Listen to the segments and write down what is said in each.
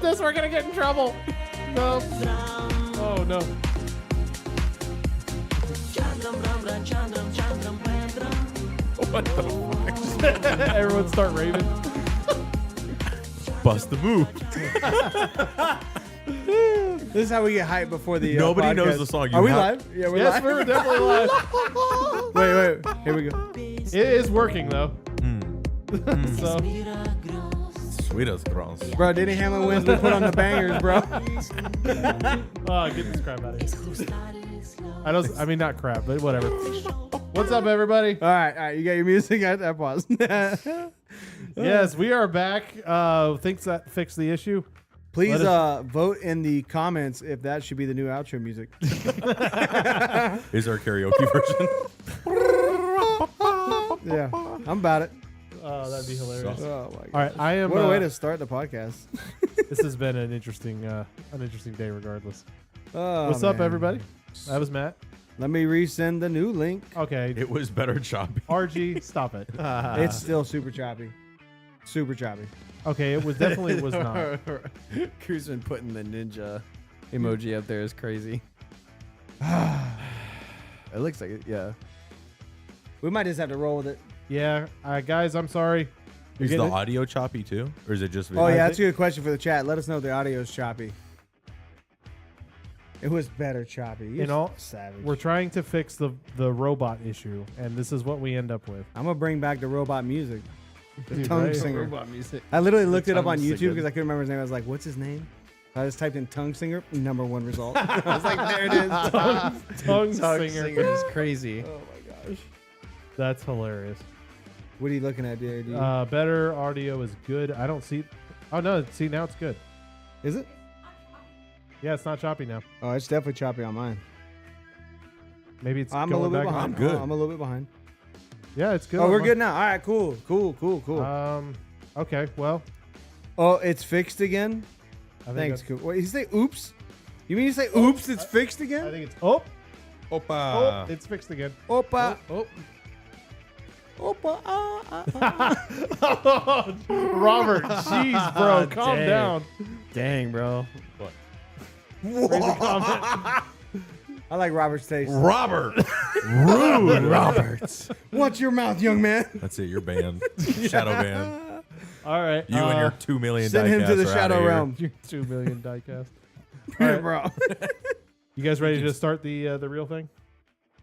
with this. We're gonna get in trouble. No. Oh no. What the fuck? Everyone start raving. Bust the move. This is how we get hyped before the Nobody podcast. knows the song. Are we live? Yeah, we're Yes, live. we're definitely live. Wait. Here we go. It is working though. So Sweet as gross. Bro, Denny Hamlin wins. We put on the bangers, bro. get this crap out of here. I mean not crap, but whatever. What's up, everybody? All right. You got your music at that pause. Yes, we are back. Thinks that fixed the issue. Please vote in the comments if that should be the new outro music. Is our karaoke version? Yeah, I'm about it. Oh, that'd be hilarious. Oh my god! All right, I am. What a way to start the podcast. This has been an interesting day, regardless. Oh, What's up, man. everybody? That was Matt. Let me resend the new link. Okay, It was better choppy. RG, stop it. It's still super choppy. Super choppy. Okay, it was definitely was not. Crew's been putting the ninja emoji up there is crazy. It looks like it, yeah. We might just have to roll with it. Yeah, guys, I'm sorry. You're Is the getting it? audio choppy too? Or is it just video? Oh yeah, that's a good question for the chat. Let us know if the audio is choppy. It was better choppy. You're In all- savage. We're trying to fix the robot issue, and this is what we end up with. I'm gonna bring back the robot music. The Dude, tongue right? singer. Robot music. I literally looked it up tongue on YouTube singer. because I couldn't remember his name. I was like, "What's his name?" I just typed in tongue singer. Number one result. I was like, "There it is." Tongue Tongue singer. singer is crazy. Oh my gosh. That's hilarious. What are you looking at, dude? Better audio is good. I don't see. Oh no! See, now it's good. Is it? Yeah, it's not choppy now. Oh, it's definitely choppy on mine. Maybe it's I'm a going little bit back. behind. I'm good. I'm a little bit behind. Yeah, it's good. Oh, on we're mine. good now. All right, cool. Okay. Well, Oh, it's fixed again. I think Thanks, that's- cool. Wait, you say oops? You mean you say oops? It's fixed I again? think it's Opa. it's fixed again. Opa. Oh. Opa. Robert, jeez, bro, calm Dang. down. Dang, bro. Crazy comment. I like Robert's taste. Robert. Rude, Roberts. Watch your mouth, young man. That's it. You're banned. Shadow ban. All right, You and your 2 million Send him to the diecasts are shadow outta here. realm. your 2 million diecast. Bro. You guys ready to start the real thing?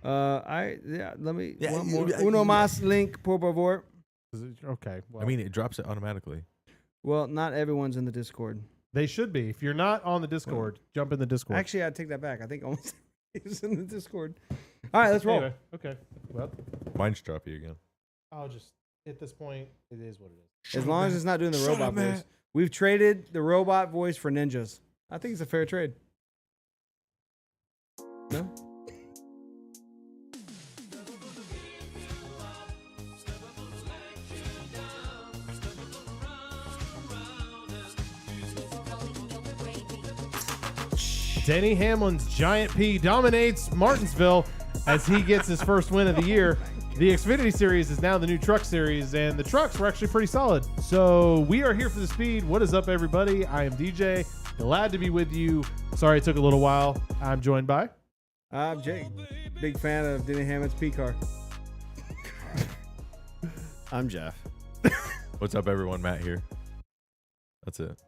Let me Yeah, one more. yeah, Uno yeah. más link, por favor. Okay. Well, I mean, it drops it automatically. Well, not everyone's in the Discord. they should be. If you're not on the Discord, jump in the Discord. Actually, I take that back. I think almost he's in the Discord. All right, let's roll. Anyway, okay. Well, Mine's choppy again. I'll just at this point, it is what it is. As long as it's not doing the Shut robot up, man. voice. We've traded the robot voice for ninjas. I think it's a fair trade. No? Denny Hamlin's Giant P dominates Martinsville as he gets his first win of the year. The Xfinity Series is now the new truck series, and the trucks were actually pretty solid. So we are here for the speed. What is up, everybody? I am DJ. Glad to be with you. Sorry it took a little while. I'm joined by... I'm Jake. Big fan of Denny Hamlin's P car. I'm Jeff. What's up, everyone? Matt here. That's it.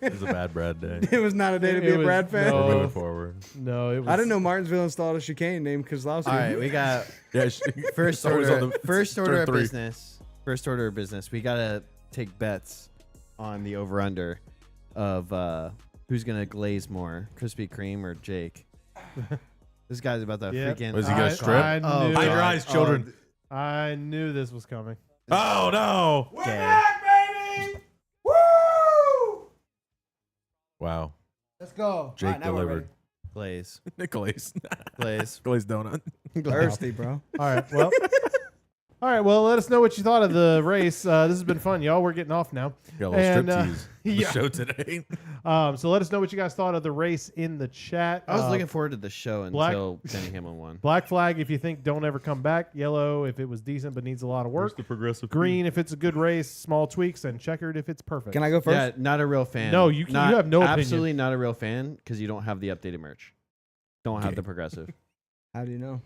It's a bad Brad day. It was not a day to be It a was- Brad fan. no. We're moving forward. No, it was... I didn't know Martinsville installed a chicane named Kozlowski. All right, we got Yeah. first Always order. on the- First turn order of 3. business. First order of business. We gotta take bets on the over under of who's gonna glaze more, Krispy Kreme or Jake. This guy's about to Yeah. freaking. Was he gonna strip? I Oh, knew, Hide your God. eyes, children. I knew this was coming. Oh, no. Okay. Wow. Let's go. Jake delivered. Glaze. Glaze. Glaze. Glaze donut. Thirsty, bro. All right, well... All right, well, let us know what you thought of the race. This has been fun, y'all. We're getting off now. Got a little striptease on the yeah. show today. So let us know what you guys thought of the race in the chat. I was looking forward to the show Black- until Denny Hamlin won. Black flag if you think don't ever come back. Yellow if it was decent but needs a lot of Where's work. the progressive? Green if it's a good race, small tweaks, and checkered if it's perfect. Can I go first? Yeah, not a real fan. No, you have no opinion. Absolutely not a real fan because you don't have the updated merch. Don't have Okay. the progressive. How do you know?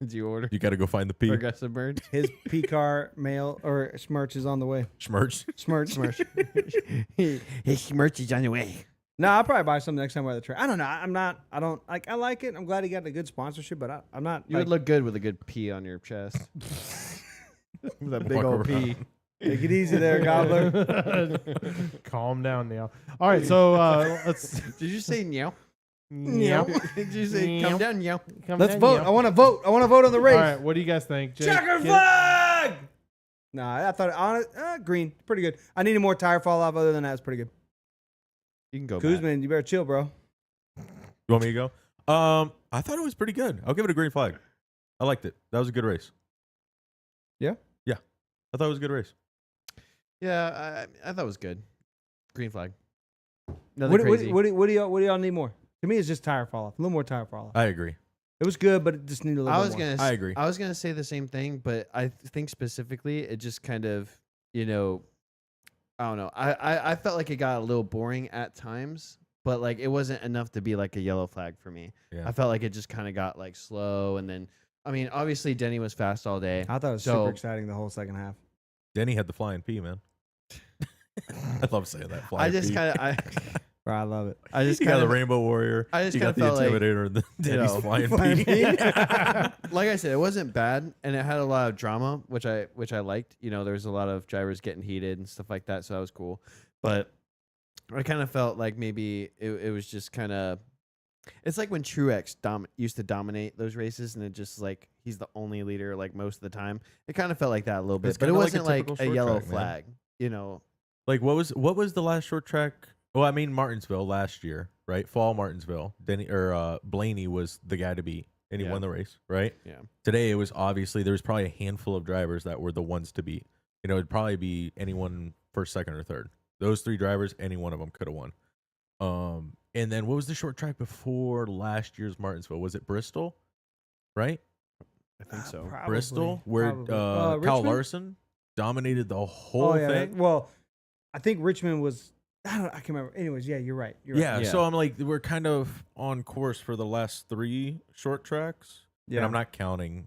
Did you order You got to go find the P. progressive merch? His P-car mail or Smirch is on the way. Schmerch. Smirch. His merch is on the way. No, I'll probably buy some next time we're at the track. I don't know. I don't like. I like it. I'm glad he got a good sponsorship, but I'm not. You would look good with a good P on your chest. With that big Walk old P. around. Take it easy there, Gobbler. Calm down now. All right, so let's. Did you say meow? Meow. Did you say Meow. come down meow? Come Let's down, vote. meow. I want to vote. I want to vote on the race. All right, what do you guys think? Jake, Checker Kid? flag. Nah, I thought green, pretty good. I needed more tire fall off. Other than that, it's pretty good. You can go back. Kuzman, you better chill, bro. You want me to go? I thought it was pretty good. I'll give it a green flag. I liked it. That was a good race. Yeah? Yeah. I thought it was a good race. Yeah, I thought it was good. Green flag. Nothing What crazy. do y'all need more? To me, it's just tire fall off. A little more tire fall off. I agree. It was good, but it just needed a little bit more. I agree. I was gonna say the same thing, but I think specifically it just kind of, I don't know. I felt like it got a little boring at times, but like it wasn't enough to be like a yellow flag for me. Yeah. I felt like it just kind of got like slow, and then obviously Denny was fast all day. I thought it was So- super exciting the whole second half. Denny had the flying P, man. I love saying that. Flying I just P. kind of Bro, I love it. I just He got kind the of Rainbow Warrior. I just he got the kinda felt like, Intimidator and the Denny's know, flying flying P. P. like I said, it wasn't bad, and it had a lot of drama, which I liked. There was a lot of drivers getting heated and stuff like that, so that was cool. But I kind of felt like maybe it was just kind of. It's like when Truex used to dominate those races, and it just like he's the only leader like most of the time. It kind of felt like that a little bit, It's but it kinda like a wasn't like typical a short yellow track, man. flag. Like what was the last short track? Well, I mean Martinsville last year, right? Fall Martinsville. Blaney was the guy to beat, and he Yeah. won the race, right? Yeah. Today it was obviously there was probably a handful of drivers that were the ones to beat. It'd probably be anyone first, second, or third. Those three drivers, any one of them could have won. And then what was the short track before last year's Martinsville? Was it Bristol? Right? I think so. Probably, Bristol, where probably. Kyle Richmond? Larson dominated the whole thing. Well, I think Richmond was. I can't remember. Anyways, yeah, you're right. You're Yeah, right. so I'm like, we're kind of on course for the last three short tracks. Yeah. And I'm not counting,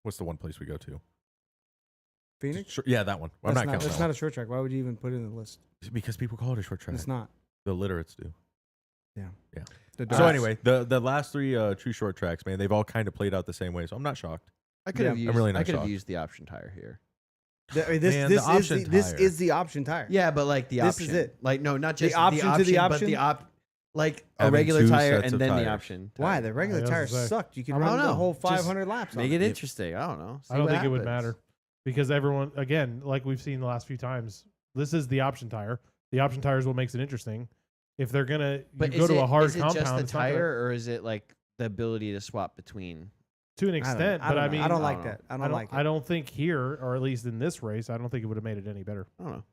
what's the one place we go to? Phoenix. Yeah, that one. I'm not counting That's that not one. a short track. Why would you even put it in the list? Because people call it a short track. It's not. The literates do. The So dots. anyway, the last three true short tracks, man, they've all kind of played out the same way. So I'm not shocked. I could have Yeah. used. I'm really not I could have shocked. used the option tire here. Man, the option this tire. is the option tire. Yeah, but like the This option. is it. Like no, not just option to the but the option? like a Having regular two tire sets and of then the tires. option. Why? tire. The regular I was tires gonna say. sucked. You can I run don't the know. whole Just 500 laps. Make on it it. interesting. I don't know. See I don't what think it would happens. matter because everyone, again, like we've seen the last few times, this is the option tire. The option tire is what makes it interesting. If they're gonna But go to a hard is it compound, just the it's not gonna- tire, or is it like the ability to swap between? to an I don't- extent, I but don't I know. mean, I don't I like don't that. I I don't like it. I don't think here, or at least in this race, I don't think it would have made it any better. I don't know.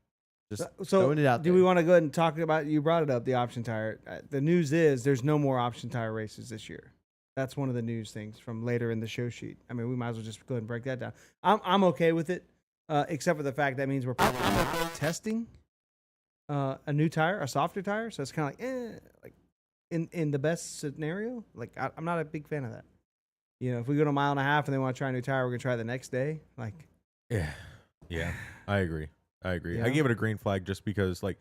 Just So throwing it out do there. we want to go ahead and talk about? You brought it up, the option tire. The news is there's no more option tire races this year. That's one of the news things from later in the show sheet. I mean, we might as well just go ahead and break that down. I'm okay with it, except for the fact that means we're probably testing a new tire, a softer tire. So it's kind of like in the best scenario. Like I'm not a big fan of that. If we go to a mile and a half and they want to try a new tire, we're gonna try it the next day. Like, Yeah, I agree. I Yeah. gave it a green flag just because, like,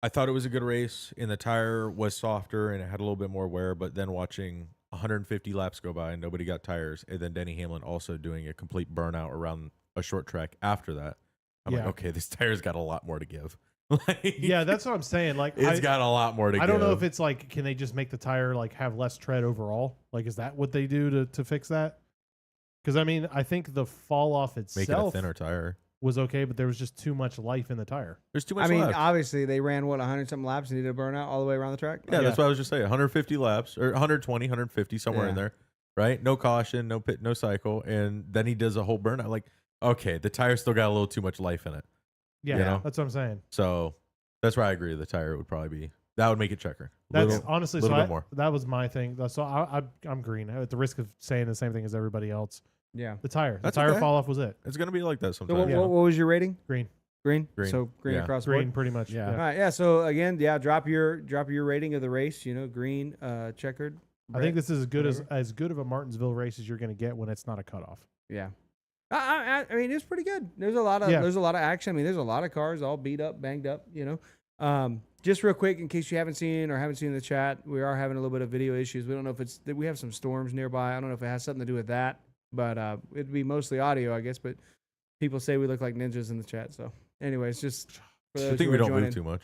I thought it was a good race, and the tire was softer, and it had a little bit more wear. But then watching 150 laps go by and nobody got tires, and then Denny Hamlin also doing a complete burnout around a short track after that, I'm like, Yeah. okay, this tire's got a lot more to give. Like, Yeah, that's what I'm saying. Like, it's got a lot more to give. I don't know if it's like, can they just make the tire like have less tread overall? Like, is that what they do to fix that? Because I mean, I think the fall off make it a itself thinner tire. was okay, but there was just too much life in the tire. There's too much. I mean, left. obviously they ran 100 something laps and needed a burnout all the way around the track. Yeah, that's what I was just saying. 150 laps or 120, 150 somewhere in Yeah. there. right? No caution, no pit, no cycle, and then he does a whole burnout. Like, okay, the tire still got a little too much life in it. Yeah, You know? that's what I'm saying. So that's why I agree. The tire would probably be that would make it checker. That's honestly little so bit more. that was my thing. So I'm green at the risk of saying the same thing as everybody else. Yeah. The tire, That's the tire okay. fall off was it. It's gonna be like that So sometimes. what was your rating? Green, Green. Green. So green Yeah. across the green, board. pretty much. Yeah. All right. Yeah. So again, yeah. Drop your rating of the race. You know, green, checkered. I think this is whatever. as good of a Martinsville race as you're going to get when it's not a cutoff. Yeah. I mean, it's pretty good. There's a lot of action. I mean, there's a lot of cars all beat up, banged up. You know. Just real quick, in case you haven't seen in the chat, we are having a little bit of video issues. We don't know if we have some storms nearby. I don't know if it has something to do with that, but it'd be mostly audio, I guess. But people say we look like ninjas in the chat. So, anyways, just for those I think who we are don't joining. move too much.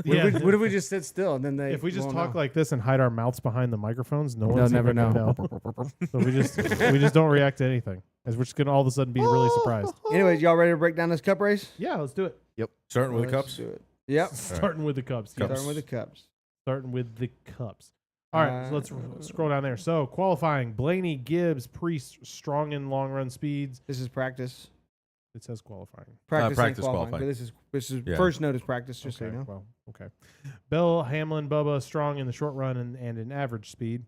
What if we just sit still and then they? If we just won't talk know? like this and hide our mouths behind the microphones, no They'll one's never even gonna know. So we just don't react to anything, as we're just gonna all of a sudden be really surprised. Anyways, y'all ready to break down this cup race? Yeah, let's do it. Starting with the Let's cups. do it. Yep. Starting with the Cubs. Cups. Starting with the cups. Starting with the Cups. All right, so let's scroll down there. So qualifying: Blaney, Gibbs, Priest, strong in long run speeds. This is practice. It says qualifying. Practice, practice and qualifying. qualifying. But this is Yeah. first note is practice, just so Okay, you know. well, okay. Bell, Hamlin, Bubba, strong in the short run and in average speed.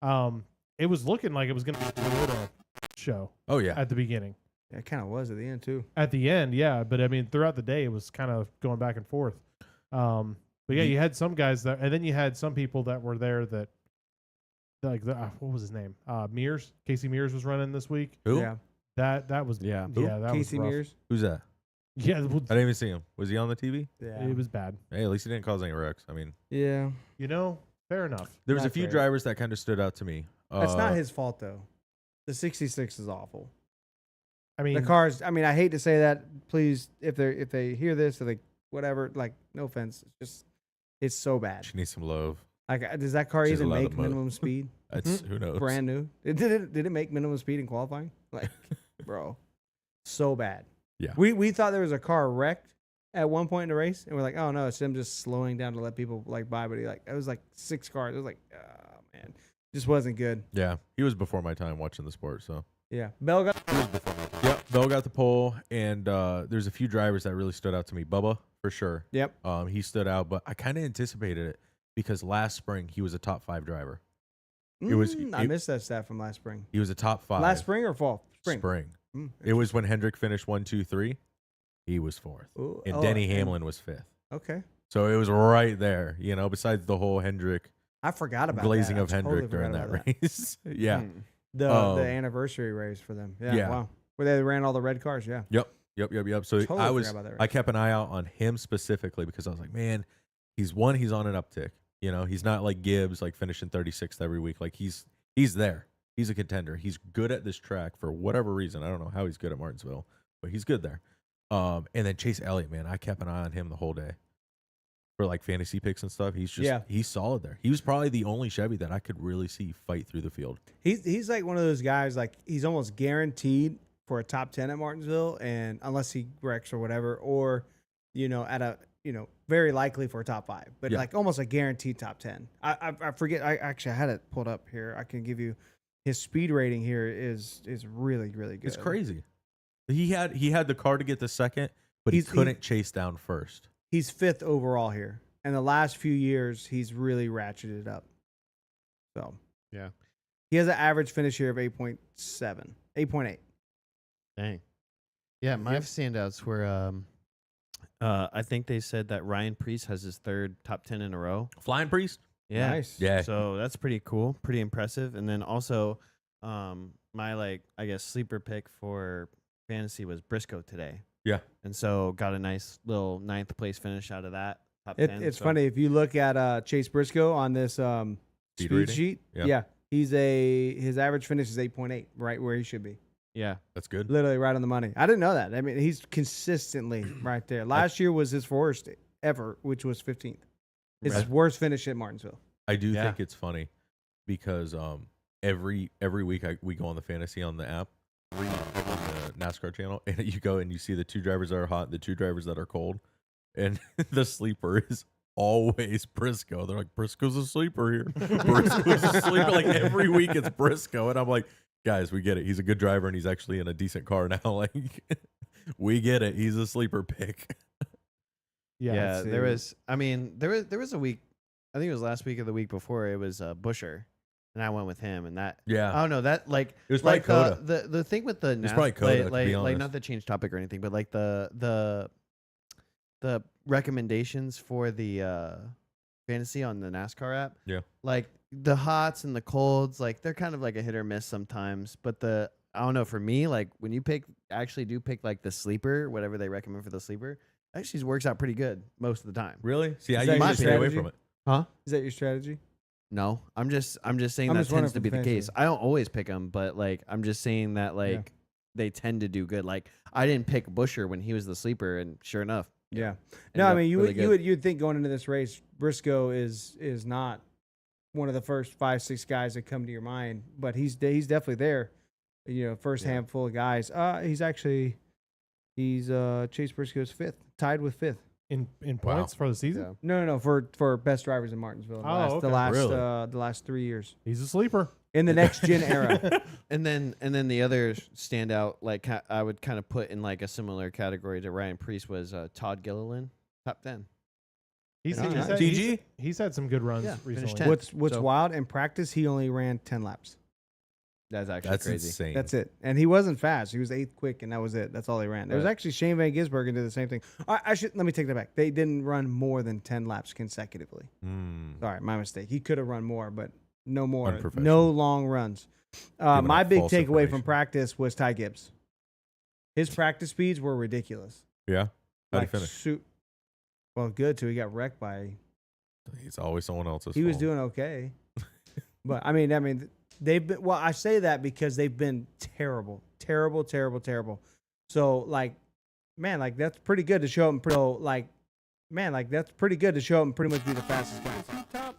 It was looking like it was going to be a Toyota show Oh yeah. at the beginning. Yeah, it kind of was at the end too. At the end, yeah, but I mean, throughout the day, it was kind of going back and forth. But yeah, you had some guys that, and then you had some people that were there that, like, what was his name? Mears. Casey Mears was running this week. Who? Yeah. That was Yeah. Who? that Casey was rough. Mears. Who's that? Yeah, well, I didn't even see him. Was he on the TV? Yeah. it was bad. Hey, at least he didn't cause any wrecks. I mean, Yeah. You know, fair enough. there was a Not few fair. drivers that kind of stood out to me. That's not his fault though. The 66 is awful. I mean, The cars. I mean, I hate to say that. Please, if they hear this or they whatever, like, no offense, it's so bad. She needs some love. Like, does that car She's even allowed to make mow. minimum speed? That's who knows. Brand new. Did it make minimum speed in qualifying? Like, bro, so bad. Yeah. We thought there was a car wrecked at one point in the race, and we're like, oh no, it's him just slowing down to let people like by. But it was like 6 cars. It was like, oh man, just wasn't good. Yeah, he was before my time watching the sport. So Yeah, Bell got. yeah, Bell got the pole, and there's a few drivers that really stood out to me. Bubba for sure. Yep. He stood out, but I kind of anticipated it because last spring he was a top 5 driver. I missed that stat from last spring. He was a top 5. Last spring or fall? Spring. Mm, It was when Hendrick finished 1, 2, 3. He was 4th, Ooh, and oh, Denny and- Hamlin was 5th. Okay, So it was right there, you know. Besides the whole Hendrick I forgot about glazing that. I of Hendrick totally during forgot that about race. Yeah. Hmm. The Um, anniversary race for them. Yeah. yeah. Wow. Where they ran all the red cars. Yeah. Yep. So Totally I forgot about that race. I kept an eye out on him specifically because I was like, man, he's on an uptick. You know, he's not like Gibbs, like finishing 36th every week. Like he's there. He's a contender. He's good at this track for whatever reason. I don't know how he's good at Martinsville, but he's good there. And then Chase Elliott, man, I kept an eye on him the whole day for like fantasy picks and stuff. He's just he's solid there. He was probably the only Chevy that I could really see fight through the field. He's like one of those guys, like he's almost guaranteed for a top 10 at Martinsville, and unless he wrecks or whatever, or at a very likely for a top 5, but Yeah. like almost a guaranteed top 10. I forget. I had it pulled up here. I can give you his speed rating here is really really good. It's crazy. He had the car to get the second, but He's- he couldn't chase down first. He's 5th overall here, and the last few years he's really ratcheted up. So Yeah. he has an average finish here of 8.7, 8.8. Dang. Yeah, my standouts were I think they said that Ryan Preece has his 3rd top 10 in a row. Flying Priest? Yeah. Nice. Yeah. So that's pretty cool, pretty impressive. And then also my sleeper pick for fantasy was Briscoe today. Yeah. And so got a nice little 9th place finish out of that. Top 10. It's So- funny if you look at Chase Briscoe on this speed rating? sheet. Yeah. Yeah, his average finish is 8.8, right where he should be. Yeah. That's good. Literally right on the money. I didn't know that. I mean, he's consistently right there. Last year was his worst ever, which was 15th. It's his Right. worst finish at Martinsville. I do Yeah. think it's funny because every week we go on the fantasy on the app, on the NASCAR channel, and you go and you see the 2 drivers that are hot, the 2 drivers that are cold, and the sleeper is always Briscoe. They're like, Briscoe's a sleeper here. Briscoe's a sleeper. Like every week it's Briscoe. And I'm like, guys, we get it. He's a good driver and he's actually in a decent car now. Like, we get it. He's a sleeper pick. Yeah, there was a week, I think it was last week or the week before, it was Busher, and I went with him, and that Yeah. I don't know, that like It was probably like Coda. the thing with the was probably Coda, to be like honest. not to change topic or anything, but like the recommendations for the fantasy on the NASCAR app. Yeah. Like the hots and the colds, like they're kind of like a hit or miss sometimes, but I don't know, for me, like when you pick like the sleeper, whatever they recommend for the sleeper, actually works out pretty good most of the time. Really? See, I Is that usually your stay away strategy? from it. Huh? Is that your strategy? No, I'm just saying I'm that just wondering tends to for be the fantasy. case. I don't always pick them, but like I'm just saying that like they tend to do good. Like I didn't pick Busher when he was the sleeper, and sure enough, Yeah. ended No, I up mean really good. you'd think going into this race, Briscoe is not one of the first 5-6 guys that come to your mind, but he's definitely there. You know, first Yeah. handful of guys. He's Chase Briscoe's fifth, tied with fifth. in Wow. points for the season. Yeah. No, for best drivers in Martinsville. Oh, okay. Really? The last 3 years He's a sleeper. in the next gen era. And then the other standout, like I would kind of put in like a similar category to Ryan Priest, was Todd Gilliland, top 10. He's, Yeah. he's, had, TG? he's had some good runs Yeah, finished recently. 10th. What's So- wild in practice? He only ran 10 laps. That's actually That's crazy. insane. That's it. And he wasn't fast. He was 8th quick, and that was it. That's all he ran. There was Right. actually Shane Van Gisbergen did the same thing. Let me take that back. They didn't run more than 10 laps consecutively. Mm. Sorry, my mistake. He could have run more, but no more. Unprofessional. No long runs. Giving My out big false takeaway from information. practice was Ty Gibbs. His practice speeds were ridiculous. Yeah. How'd he Like, finish? well, good too. He got wrecked by. He's always someone else's He was fault. doing okay. But I mean, they've been. Well, I say that because they've been terrible. So like, man, like that's pretty good to show him. That's pretty good to show him pretty much be the fastest guy.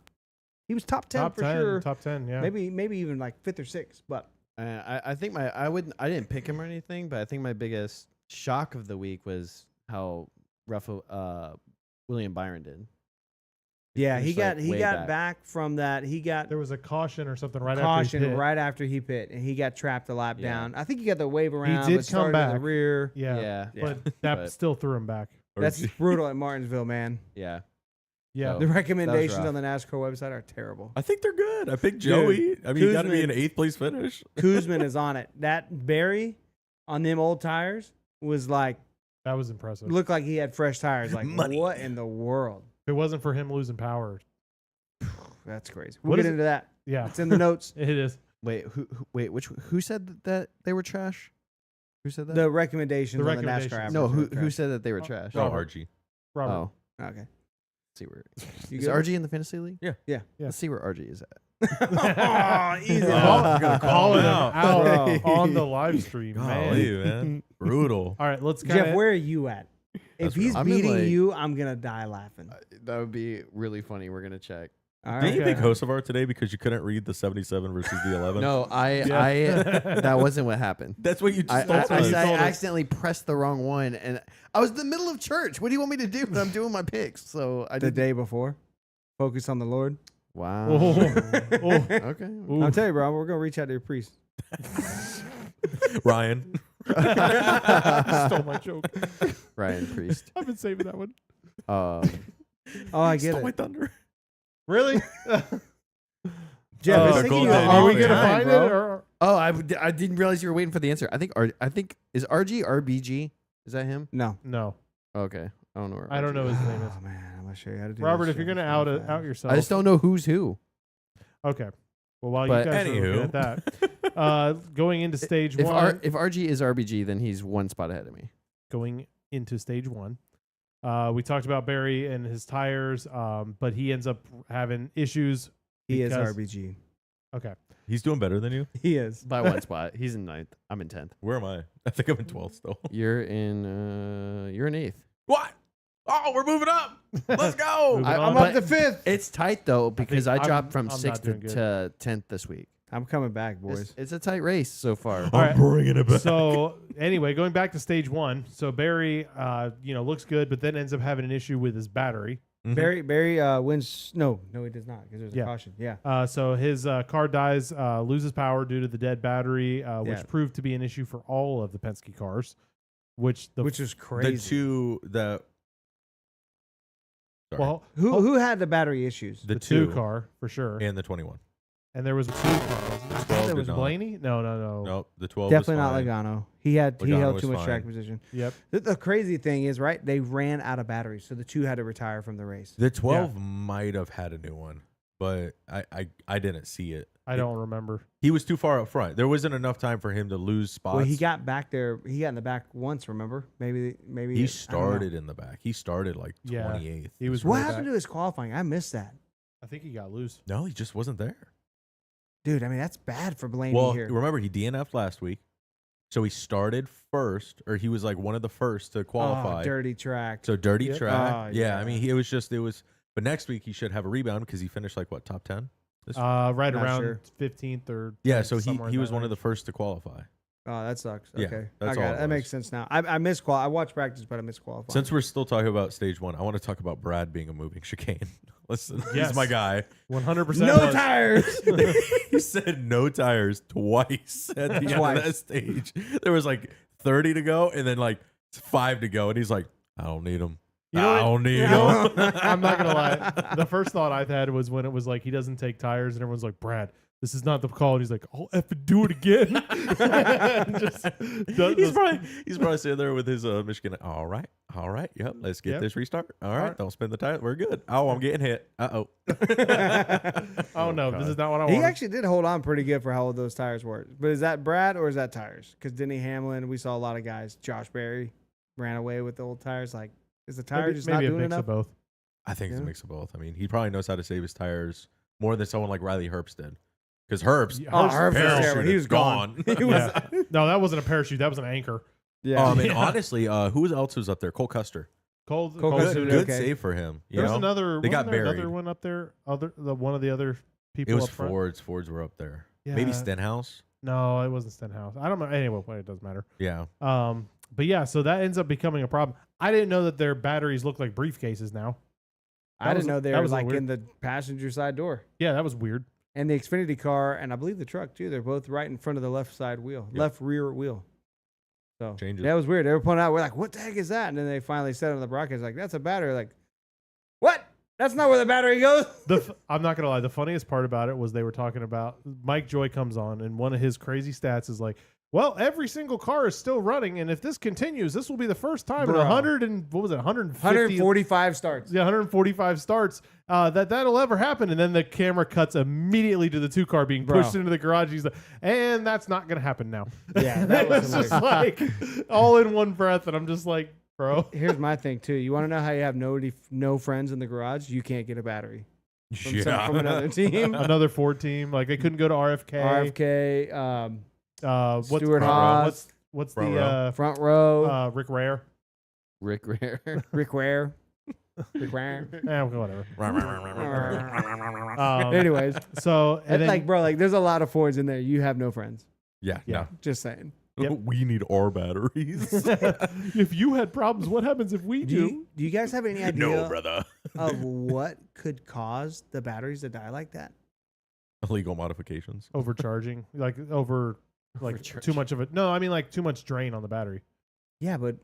He was top 10 top for 10, sure. top 10, yeah. Maybe even like 5th or 6th. But I think I didn't pick him or anything, but I think my biggest shock of the week was how rough William Byron did. yeah, he finished, like, way got back from that. He got There was a caution or something right caution after he pit. right after he pit, and he got trapped a lap Yeah. down. I think he got the wave around. did but started come in the back. rear. Yeah, Yeah. but that But- still threw him back. Or That's is he- brutal at Martinsville, man. Yeah. Yeah. So- The recommendations rough. on the NASCAR website are terrible. I think they're good. I picked Joey. I mean, you got to be Kuzman- an 8th place finish. Kuzman is on it. That Barry on them old tires was like That was impressive. looked like he had fresh tires. Like Money. what in the world? If it wasn't for him losing power, That's crazy. What We'll is get it? into that. yeah, It's in the notes. it is. Wait, who said that they were trash? Who said that? The recommendations The on the NASCAR recommendations. app. no, are who trash. said that they were trash? Oh, Robert. RG. Robert. Oh, Okay. let's see where You is good? RG in the fantasy league? Yeah. Yeah. Let's see where RG is at. Oh, easy. Oh, Call- gonna call calling him him out. out Oh. on the live stream, man. Golly, man. Brutal. All right, let's kind Jeff, of. where are you at? If That's he's right. I'm in, beating like- you, I'm gonna die laughing. That would be really funny. We're gonna check. All Didn't you Okay. pick Hocevar today because you couldn't read the 77 versus the 11? No, Yeah. that wasn't what happened. That's what you just I, told I, I, us. said I told us. accidentally pressed the wrong one, and I was in the middle of church. What do you want me to do? I'm doing my picks, so I The did. day before, focus on the Lord. Wow. Oh. Oh. Okay. Ooh. I'll tell you, bro. We're gonna reach out to your priest. Ryan. Stole my joke. Ryan Priest. I've been saving that one. Oh, I get Stole my it. thunder. Really? Jeff, Oh, it's taking you Golden a Are Are we long gonna time, find bro. it? Or Oh, I didn't realize you were waiting for the answer. I think is RG RBG? Is that him? No. no? Okay. I don't know. Where I don't RG know is. his name is. Oh man, I'm gonna show you how to do Robert, this if you're shit. gonna out yourself, I just don't know who's who. Okay. Well, while But you guys are looking Anywho. at that, going into stage If one, if RG is RBG, then he's one spot ahead of me. going into stage one, we talked about Barry and his tires, but he ends up having issues. He is because- RBG. Okay. He's doing better than you. He is. By one spot. He's in 9th. I'm in 10th. Where am I? I think I'm in 12th still. You're in 8th. What? Oh, we're moving up. Let's go. Moving I- on. I'm But- up to 5th. It's tight though because I I'm- dropped from I'm not 6th doing good. to 10th this week. I'm coming back, boys. It's a tight race so far. All right. bringing it back. So anyway, going back to stage one, so Barry, looks good, but then ends up having an issue with his battery. Barry wins. No, he does not because there's a caution. Yeah. So his car dies, loses power due to the dead battery, which proved to be an issue for all of the Penske cars. Which is crazy. The two that. Sorry. Well, who had the battery issues? the two car for sure, and the 21. And there was 2 cars. There was did not. Blaney. No. Nope, the 12 Definitely was not fine. Logano. He held Logano too much was track fine. position. Yep. The crazy thing is, right? They ran out of batteries, so the 2 had to retire from the race. The 12 might have had a new one, but I didn't see it. I don't remember. He was too far up front. There wasn't enough time for him to lose spots. Well, he got back there. He got in the back once. Remember? Maybe He started in the back. He started like 28th. He was. What way happened back. to his qualifying? I missed that, I think he got loose. No, he just wasn't there. dude. I mean, that's bad for Blaney Well, here. remember he DNF'd last week, so he started first, or he was like one of the first to qualify. Oh, dirty track. So dirty Yep. track. Oh, yeah, I yeah. mean, it was. But next week he should have a rebound because he finished like what, top 10? Right Not around sure. 15th or Yeah, so somewhere he in was that one of the range. first to qualify. Oh, that sucks. Yeah, Okay, that's I got all it. it That was. makes sense now. I missed I watched practice, but I missed qualifying. Since we're still talking about stage 1, I want to talk about Brad being a moving chicane. Listen, Yes. he's my guy. 100%. no was. tires. He said no tires twice at the end of that stage. There was like 30 to go and then like 5 to go. And he's like, I don't need them. You know I what- don't need you know them. I'm not gonna lie. The first thought I had was when it was like he doesn't take tires, and everyone's like, "Brad, this is not the call." And he's like, "I'll effing do it again." He's probably sitting there with his Michigan. All right. Yep. Let's get Yep. this restart. All right. Alright. Don't spin the tire. We're good. Oh, I'm getting hit. Uh-oh. Oh no, this is not what I He want. actually did hold on pretty good for how old those tires were. But is that Brad or is that tires? Because Denny Hamlin, we saw a lot of guys. Josh Berry ran away with the old tires. Like, is the tire just not maybe a doing mix enough? of both. I think it's a Yeah. mix of both. I mean, he probably knows how to save his tires more than someone like Riley Herbst did. Because Herbst, Yeah, Herbst was parachute terrible. He is was gone. He was- Yeah. No, that wasn't a parachute. That was an anchor. Yeah. And Yeah. honestly, who else was up there? Cole Custer. Cole Custer Custer did did Good okay. save for him. You There was know? another. They got wasn't there buried. another one up there. One of the other people. It was up front? Fords. Fords were up there. Yeah. Maybe Stenhouse. No, it wasn't Stenhouse. I don't know. Anyway, it doesn't matter. Yeah. But yeah, so that ends up becoming a problem. I didn't know that their batteries look like briefcases now. I didn't know they that were was a like weird- in the passenger side door. Yeah, that was weird. And the Xfinity car, and I believe the truck too, they're both right in front of the left side wheel, Yep. left rear wheel. So Changes. that was weird. They were pointing out, we're like, what the heck is that? And then they finally said on the broadcast, like, that's a battery. Like, what? That's not where the battery goes. I'm not gonna lie. The funniest part about it was they were talking about Mike Joy comes on, and one of his crazy stats is like, well, every single car is still running, and if this continues, this will be the first time in Bro. 150 145 starts. Yeah, 145 starts that'll ever happen. And then the camera cuts immediately to the 2 car being Bro. pushed into the garage. He's like, and that's not going to happen now. Yeah, that was It's just like all in one breath. And I'm just like, bro. Here's my thing too. You want to know how you have no friends in the garage? You can't get a battery from another team. Another Ford team. Like they couldn't go to RFK. RFK, What's Stuart Haas, What's Front the row. front row, Rick Rare? Rick Rare. Rick Ware. Rick Ware. Whatever. Anyways, So and it's then, like, bro, like there's a lot of Fords in there. You have no friends. Yeah. Yeah. Just saying. Yep. We need our batteries. if you had problems, what happens if we do? Do you guys have any idea no, brother. of what could cause the batteries to die like that? Illegal modifications. Overcharging, like too much of it. No, I mean like too much drain on the battery. Yeah, but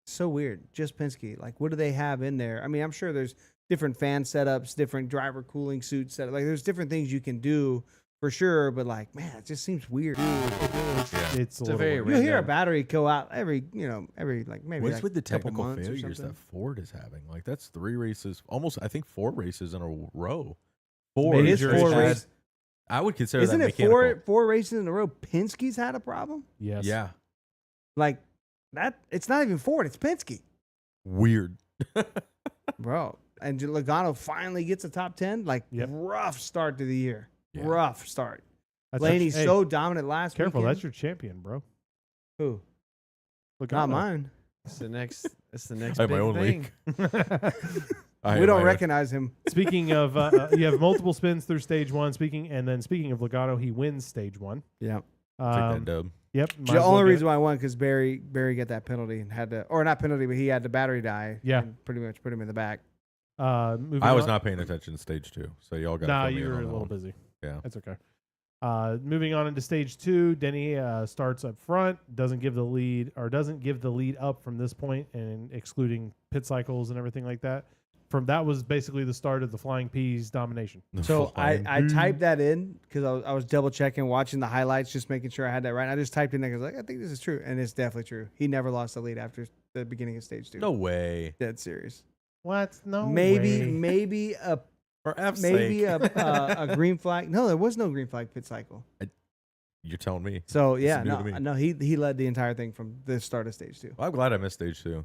so weird. Just Penske. Like, what do they have in there? I mean, I'm sure there's different fan setups, different driver cooling suit setup. Like, there's different things you can do for sure. But like, man, it just seems weird. It's a a little very weird. You'll hear a random. battery go out every like maybe What's like with the couple technical months or failures something. that Ford is having? Like that's 3 races, almost I think 4 races in a row. 4. It is Major 4 issues. races. I would consider Isn't that it mechanical. four races in a row? Penske's had a problem. Yes. Yeah. Like that. It's not even Ford. It's Penske, Weird. bro. And Logano finally gets a top 10. Like Yep. rough start to the year. Yeah. Rough start. That's Blaney's hey, so dominant last careful. weekend. That's your champion, bro. Who? Look Not mine. It's the next. It's the next I have big my own thing. We don't recognize him. Speaking of, you have multiple spins through stage 1. Speaking of Logano, he wins stage 1. Yeah. Take that dub. Yep. The only reason why I won because Barry got that penalty and had to, or not penalty, but he had the battery die. Yeah. And pretty much put him in the back. Moving I was on. not paying attention to stage 2, so y'all got. Nah, you were a little busy. Yeah, that's okay. Moving on into stage 2, Denny starts up front, doesn't give the lead up from this point, and excluding pit cycles and everything like that. That was basically the start of the Flying P's domination. So I typed that in because I was double checking, watching the highlights, just making sure I had that right. I just typed in there because I think this is true, and it's definitely true. He never lost the lead after the beginning of stage 2. No way. Dead serious. What? No. Maybe a For F's maybe sake. a green flag. No, there was no green flag pit cycle. You're telling me. So yeah, new to me. no, he led the entire thing from the start of stage 2. Well, I'm glad I missed stage 2.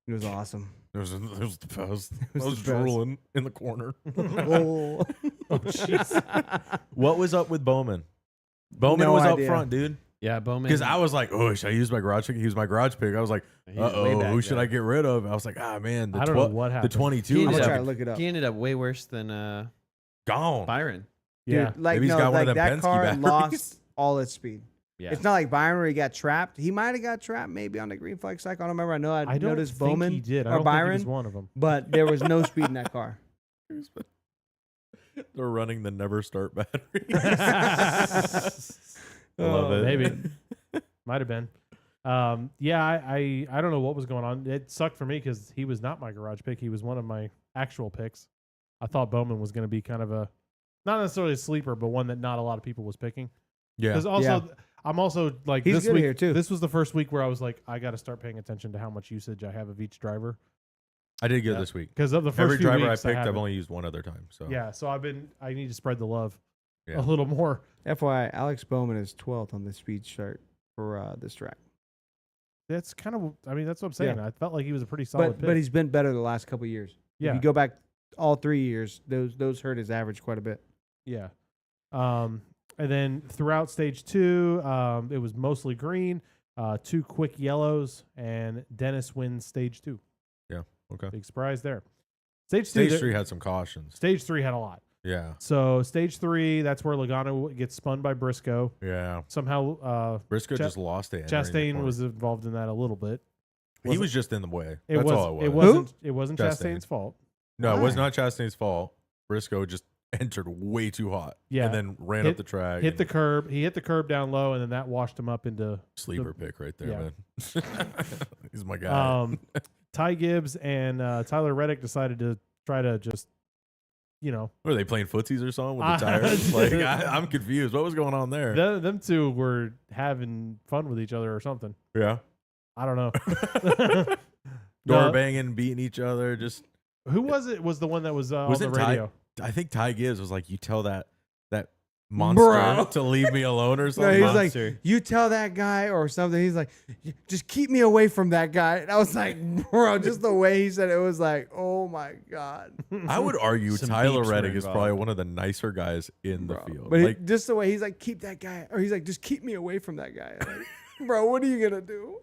It was awesome. It was the best. I was the best. drooling in the corner. Oh, jeez. What was up with Bowman? Bowman No was idea. up front, dude. Yeah, Bowman. Because I was like, oh, should I use my garage pick? He was my garage pick. I was like, He was way uh-oh, back who should there. I get rid of? I was like, man, the I don't know what happened. The 22 He I'm was gonna ended try up- to look it up. He ended up way worse than gone. Byron. Yeah. Dude, like Maybe he's no, got one like of them that Penske car batteries. lost all its speed. Yeah. It's not like Byron where he got trapped. He might have got trapped maybe on the green flag cycle. I don't remember. I I don't noticed think Bowman he did. I or don't think he Byron, was one of them. but there was no speed in that car. They're running the never start battery. I Oh, love it. Maybe. Might have been. Yeah, I don't know what was going on. It sucked for me because he was not my garage pick. He was one of my actual picks. I thought Bowman was going to be kind of a, not necessarily a sleeper, but one that not a lot of people was picking. Yeah. Because also, I'm also like He's this good week. here, too. This was the first week where I was like, I got to start paying attention to how much usage I have of each driver. I did good Yeah. this week. Because of the first Every few driver weeks, I picked, I've haven't. only used one other time. So Yeah, so I need to spread the love Yeah. a little more. FYI, Alex Bowman is 12th on the speed chart for this track. That's kind of, I mean, that's what I'm saying. Yeah. I felt like he was a pretty solid pick. But he's been better the last couple of years. Yeah. If you go back all 3 years, those hurt his average quite a bit. Yeah. And then throughout stage 2, it was mostly green, 2 quick yellows, and Dennis wins stage 2. Yeah. Okay. Big surprise there. Stage Stage 2, 3 had some cautions. Stage 3 had a lot. Yeah. So stage 3, that's where Logano gets spun by Briscoe. Yeah. Somehow Briscoe Cha- just lost it. Chastain was involved in that a little bit. He was just in the way. It That's was. all it was. It wasn't Chastain. Chastain's fault. No, it was Why? not Chastain's fault. Briscoe just entered way too hot. Yeah. And then ran up the track. Hit and the curb. He hit the curb down low, and then that washed him up into sleeper pick right there, yeah. man. He's my guy. Ty Gibbs and Tyler Reddick decided to try to just, Were they playing footsies or something with the tires? Like I'm confused. What was going on there? them two were having fun with each other or something. Yeah. I don't know. Door No, banging, beating each other. Just who was it? Was the one that was on Was the it Ty- radio? I think Ty Gibbs was like, you tell that monster Bro. to leave me alone or No, something. he's like, Monster. you tell that guy or something. He's like, just keep me away from that guy. And I was like, bro, just the way he said it was like, oh my God. I would argue Some Tyler beeps were Reddick is probably involved. one of the nicer guys in the Bro. field. But Like, just the way he's like, keep that guy. Or he's like, just keep me away from that guy. I'm like, bro, what are you going to do?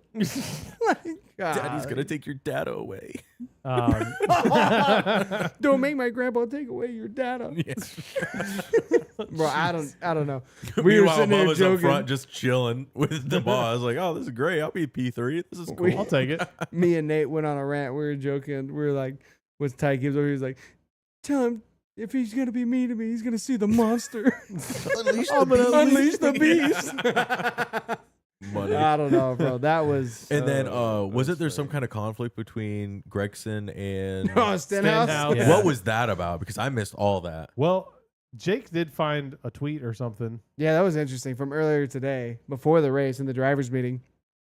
Like, God. Daddy's gonna take your data away. Don't make my grandpa take away your data. Bro, I don't know. We were Meanwhile, sitting there Bubba's up joking. front just chilling with the ball. I was like, oh, this is great. I'll be P3. This is cool. I'll take it. Me and Nate went on a rant. We were joking. We were like, with Ty Gibbs over, he was like, tell him if he's gonna be mean to me, he's gonna see the monster. I'm gonna unleash the beast. Money. I don't know, bro. That was. And then, was it there's some kind of conflict between Gregson and Oh, Stenhouse? Stenhouse. Yeah. What was that about? Because I missed all that. Well, Jake did find a tweet or something. Yeah, that was interesting from earlier today, before the race in the drivers' meeting.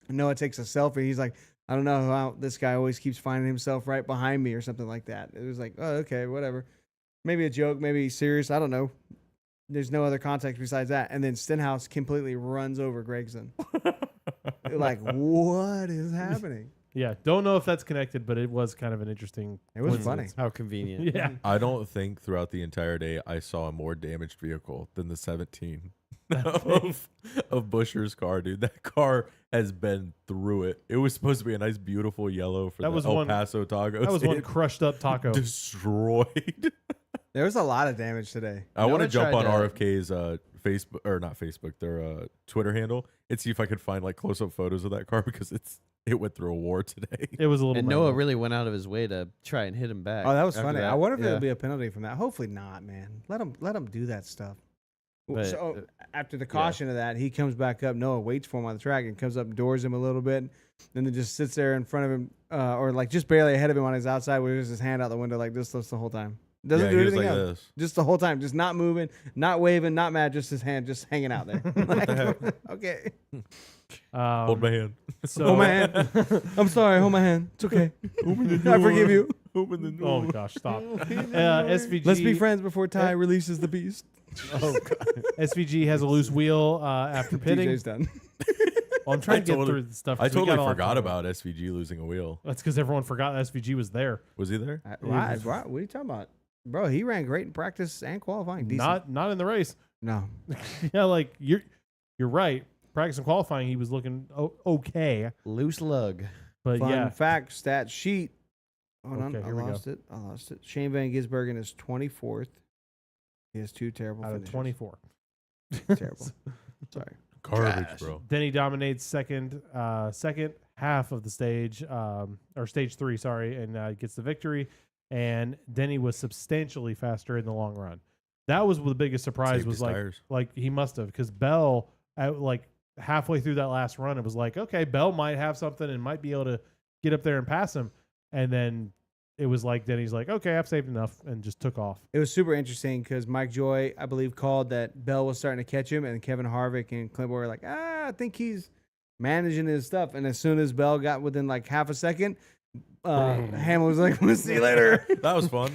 Noah takes a selfie. He's like, I don't know how this guy always keeps finding himself right behind me or something like that. It was like, oh, okay, whatever. Maybe a joke, maybe serious. I don't know. There's no other context besides that. And then Stenhouse completely runs over Gregson. Like, what is happening? Yeah, don't know if that's connected, but it was kind of an interesting. It was coincidence. How convenient. Yeah. I don't think throughout the entire day I saw a more damaged vehicle than the 17 of Buescher's car, dude. That car has been through it. It was supposed to be a nice, beautiful yellow for That the was El one- Paso Tacos. That was one It crushed up taco. destroyed. There was a lot of damage today. I want to Noah jump on tried RFK's Facebook or not Facebook, their Twitter handle and see if I could find like close-up photos of that car because it went through a war today. It was a little. And mental. Noah really went out of his way to try and hit him back. Oh, that was after funny. that. I wonder if Yeah. there'll be a penalty from that. Hopefully not, man. Let him do that stuff. But, So after the caution of that, he comes back up. Noah waits for him on the track and comes up and doors him a little bit. And then just sits there in front of him, or like just barely ahead of him on his outside with his hand out the window like this the whole time. Doesn't Yeah, do he was anything like else. this. Just the whole time. Just not moving, not waving, not mad. Just his hand just hanging out there. Like, okay. Hold my hand. So, Hold my hand. I'm sorry. Hold my hand. It's okay. I forgive you. Open the door. Oh gosh, stop. SVG. Let's be friends before Ty releases the beast. Oh god. SVG has a loose wheel after pitting. TJ's done. Well, I'm trying I to get totally- through the stuff. I 'cause we totally got a lot forgot to talk about SVG losing a wheel. That's because everyone forgot SVG was there. Was he there? Why? What are you talking about? Bro, he ran great in practice and qualifying. Decent. Not in the race. No. Yeah, like you're right. Practice and qualifying, he was looking okay, Loose lug. but Fun yeah, fact, stat sheet. Hold on, Okay, I here we go. lost it. I lost it. Shane Van Gisbergen is 24th. He has 2 terrible out of finishes. 24. Terrible. Sorry. Garbage, Trash. bro. Denny dominates second half of the stage, or stage 3, sorry, and gets the victory. And Denny was substantially faster in the long run. That was the biggest surprise. Saved Was his like, tires. like he must have, because Bell, like halfway through that last run, it was like, okay, Bell might have something and might be able to get up there and pass him. And then it was like Denny's like, okay, I've saved enough, and just took off. It was super interesting because Mike Joy, I believe, called that Bell was starting to catch him, and Kevin Harvick and Clint were like, I think he's managing his stuff. And as soon as Bell got within like half a second, Hamlin was like, we'll see you later. That was fun.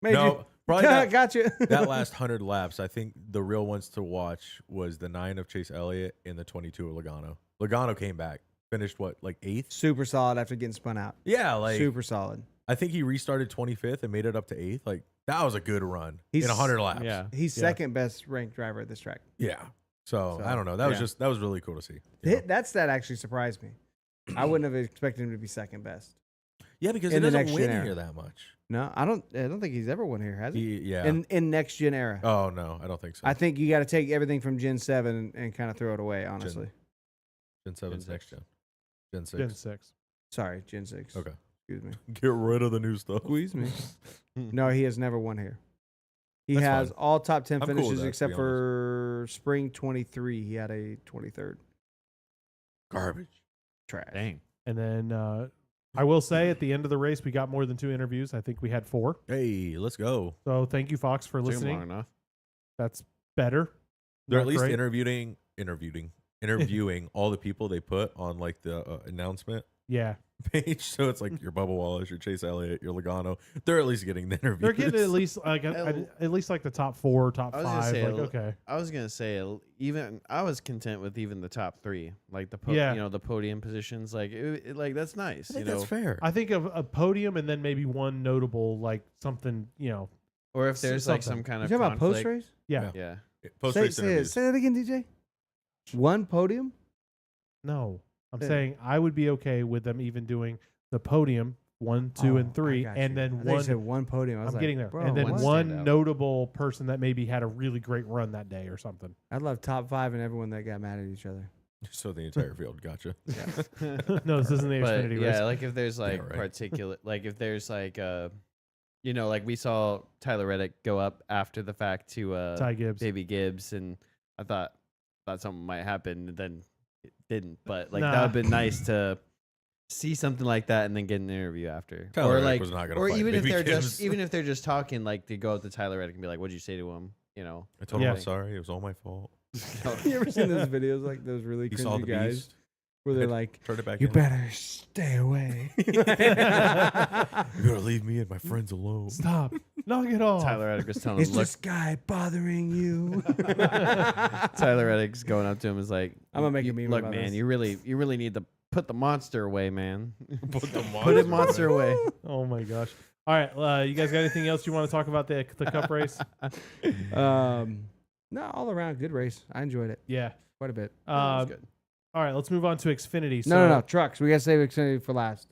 Made no, you. probably that, Gotcha. that last 100 laps, I think the real ones to watch was the 9 of Chase Elliott and the 22 of Logano. Logano came back, finished what, like 8th? Super solid after getting spun out. Yeah, like Super solid. I think he restarted 25th and made it up to 8th. Like that was a good run He's- in 100 laps. Yeah. He's Yeah. second best ranked driver at this track. Yeah. So, So, I don't know. That was that was really cool to see. you know? That stat actually surprised me. I wouldn't have expected him to be second best. Yeah, because in he the doesn't next win gen era. here that much. No, I don't think he's ever won here, has he? Yeah. In next gen era. Oh no, I don't think so. I think you got to take everything from Gen 7 and kind of throw it away, honestly. Gen 7's Gen next gen. Gen 6. Gen 6. Sorry, Gen 6. Okay. Excuse me. Get rid of the new stuff. Squeeze me. No, he has never won here. He That's has fine. all top 10 I'm cool with finishes that, to except be for spring 23. He had a 23rd. Garbage. Trash. Dang. And then I will say at the end of the race, we got more than 2 interviews. I think we had 4. Hey, let's go. So thank you, Fox, for Took him listening. long enough. That's better. They're Not at least great. interviewing all the people they put on like the announcement Yeah. page. So it's like your Bubba Wallace, your Chase Elliott, your Logano. They're at least getting the interviews. They're getting at least like at least like the top 4, top I was gonna 5. say Like, a- okay. I was gonna say even I was content with even the top 3, like the Yeah. the podium positions. Like like that's nice. I think you know, that's fair. I think of a podium and then maybe one notable, like something, or if there's like something. some kind You of talking about post conflict. race? Yeah. Yeah. Post Say, race say, interviews. say that again, DJ. One podium? No. I'm Yeah. saying I would be okay with them even doing the podium 1, 2, and 3, and then I thought you one. said one podium. I was I'm like, getting there. bro, and then one one standout. notable person that maybe had a really great run that day or something. I'd love top 5 and everyone that got mad at each other. So the entire field. Gotcha. No, this isn't the But Xfinity yeah, race. like if there's like right. particulate, like if there's like like we saw Tyler Reddick go up after the fact to Ty Gibbs. Baby Gibbs, and I thought something might happen, and then it didn't. But like Nah. that would have been nice to see something like that and then get an interview after, Tyler or Reddick like, was not gonna or fight even if Baby they're Gibbs. just even if they're just talking, like to go up to Tyler Reddick and be like, "What'd you say to him?" You know, I told him Yeah. I'm sorry. It was all my fault. You ever seen those videos, like those really He saw cringy the guys beast. where they're like, Turned it back you in. better stay away. You're gonna leave me and my friends alone. Stop. Knock it off. Tyler Reddick was telling Is him, "Look." this guy bothering you? Tyler Reddick's going up to him is like, I'm gonna make a "You- meme Look, about man, this." you really need to put the monster away, man. Put the Put it monster away." Oh my gosh. All right. You guys got anything else you want to talk about the cup race? No, all around good race. I enjoyed it Yeah. quite a bit. That was Um, good. all right. Let's move on to Xfinity. So No, trucks. We gotta save Xfinity for last.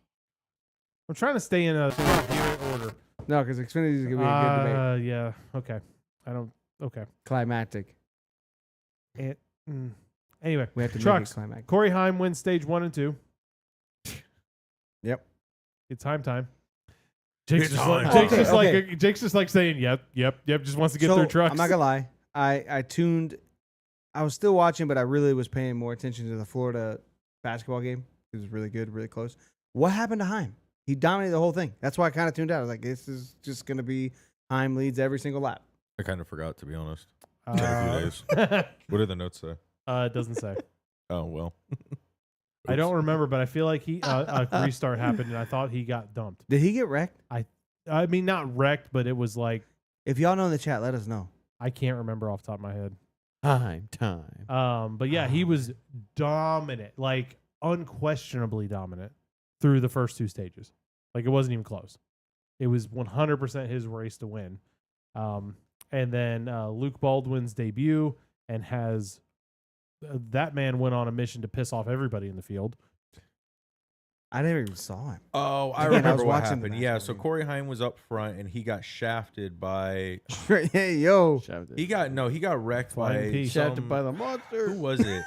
I'm trying to stay in a order. No, because Xfinity is gonna be a good debate. Yeah. Okay. I don't. Okay. Climactic. Anyway, We have to trucks. make it climax. Corey Heim wins stage 1 and 2. Yep. It's time. Jake's It's just time. like Jake's Okay, just okay. like Jake's just like saying yep. Just wants to get through trucks. I'm not gonna lie. I tuned. I was still watching, but I really was paying more attention to the Florida basketball game. It was really good, really close. What happened to Heim? He dominated the whole thing. That's why I kind of tuned out. I was like, this is just gonna be Heim leads every single lap. I kind of forgot, to be honest. In a few days. What do the notes say? It doesn't say. Oh, well. I don't remember, but I feel like a restart happened, and I thought he got dumped. Did he get wrecked? I mean, not wrecked, but it was like If y'all know in the chat, let us know. I can't remember off the top of my head. Time. But yeah, he was dominant, like unquestionably dominant through the first 2 stages. Like it wasn't even close. It was 100% his race to win. And then Luke Baldwin's debut and has that man went on a mission to piss off everybody in the field. I never even saw him. Oh, I Again, I remember was what watching the happened. Yeah, basketball so game. Corey Heim was up front, and he got shafted by... Hey, yo. He got wrecked Flying by... P. Shafted by the monster. Who was it?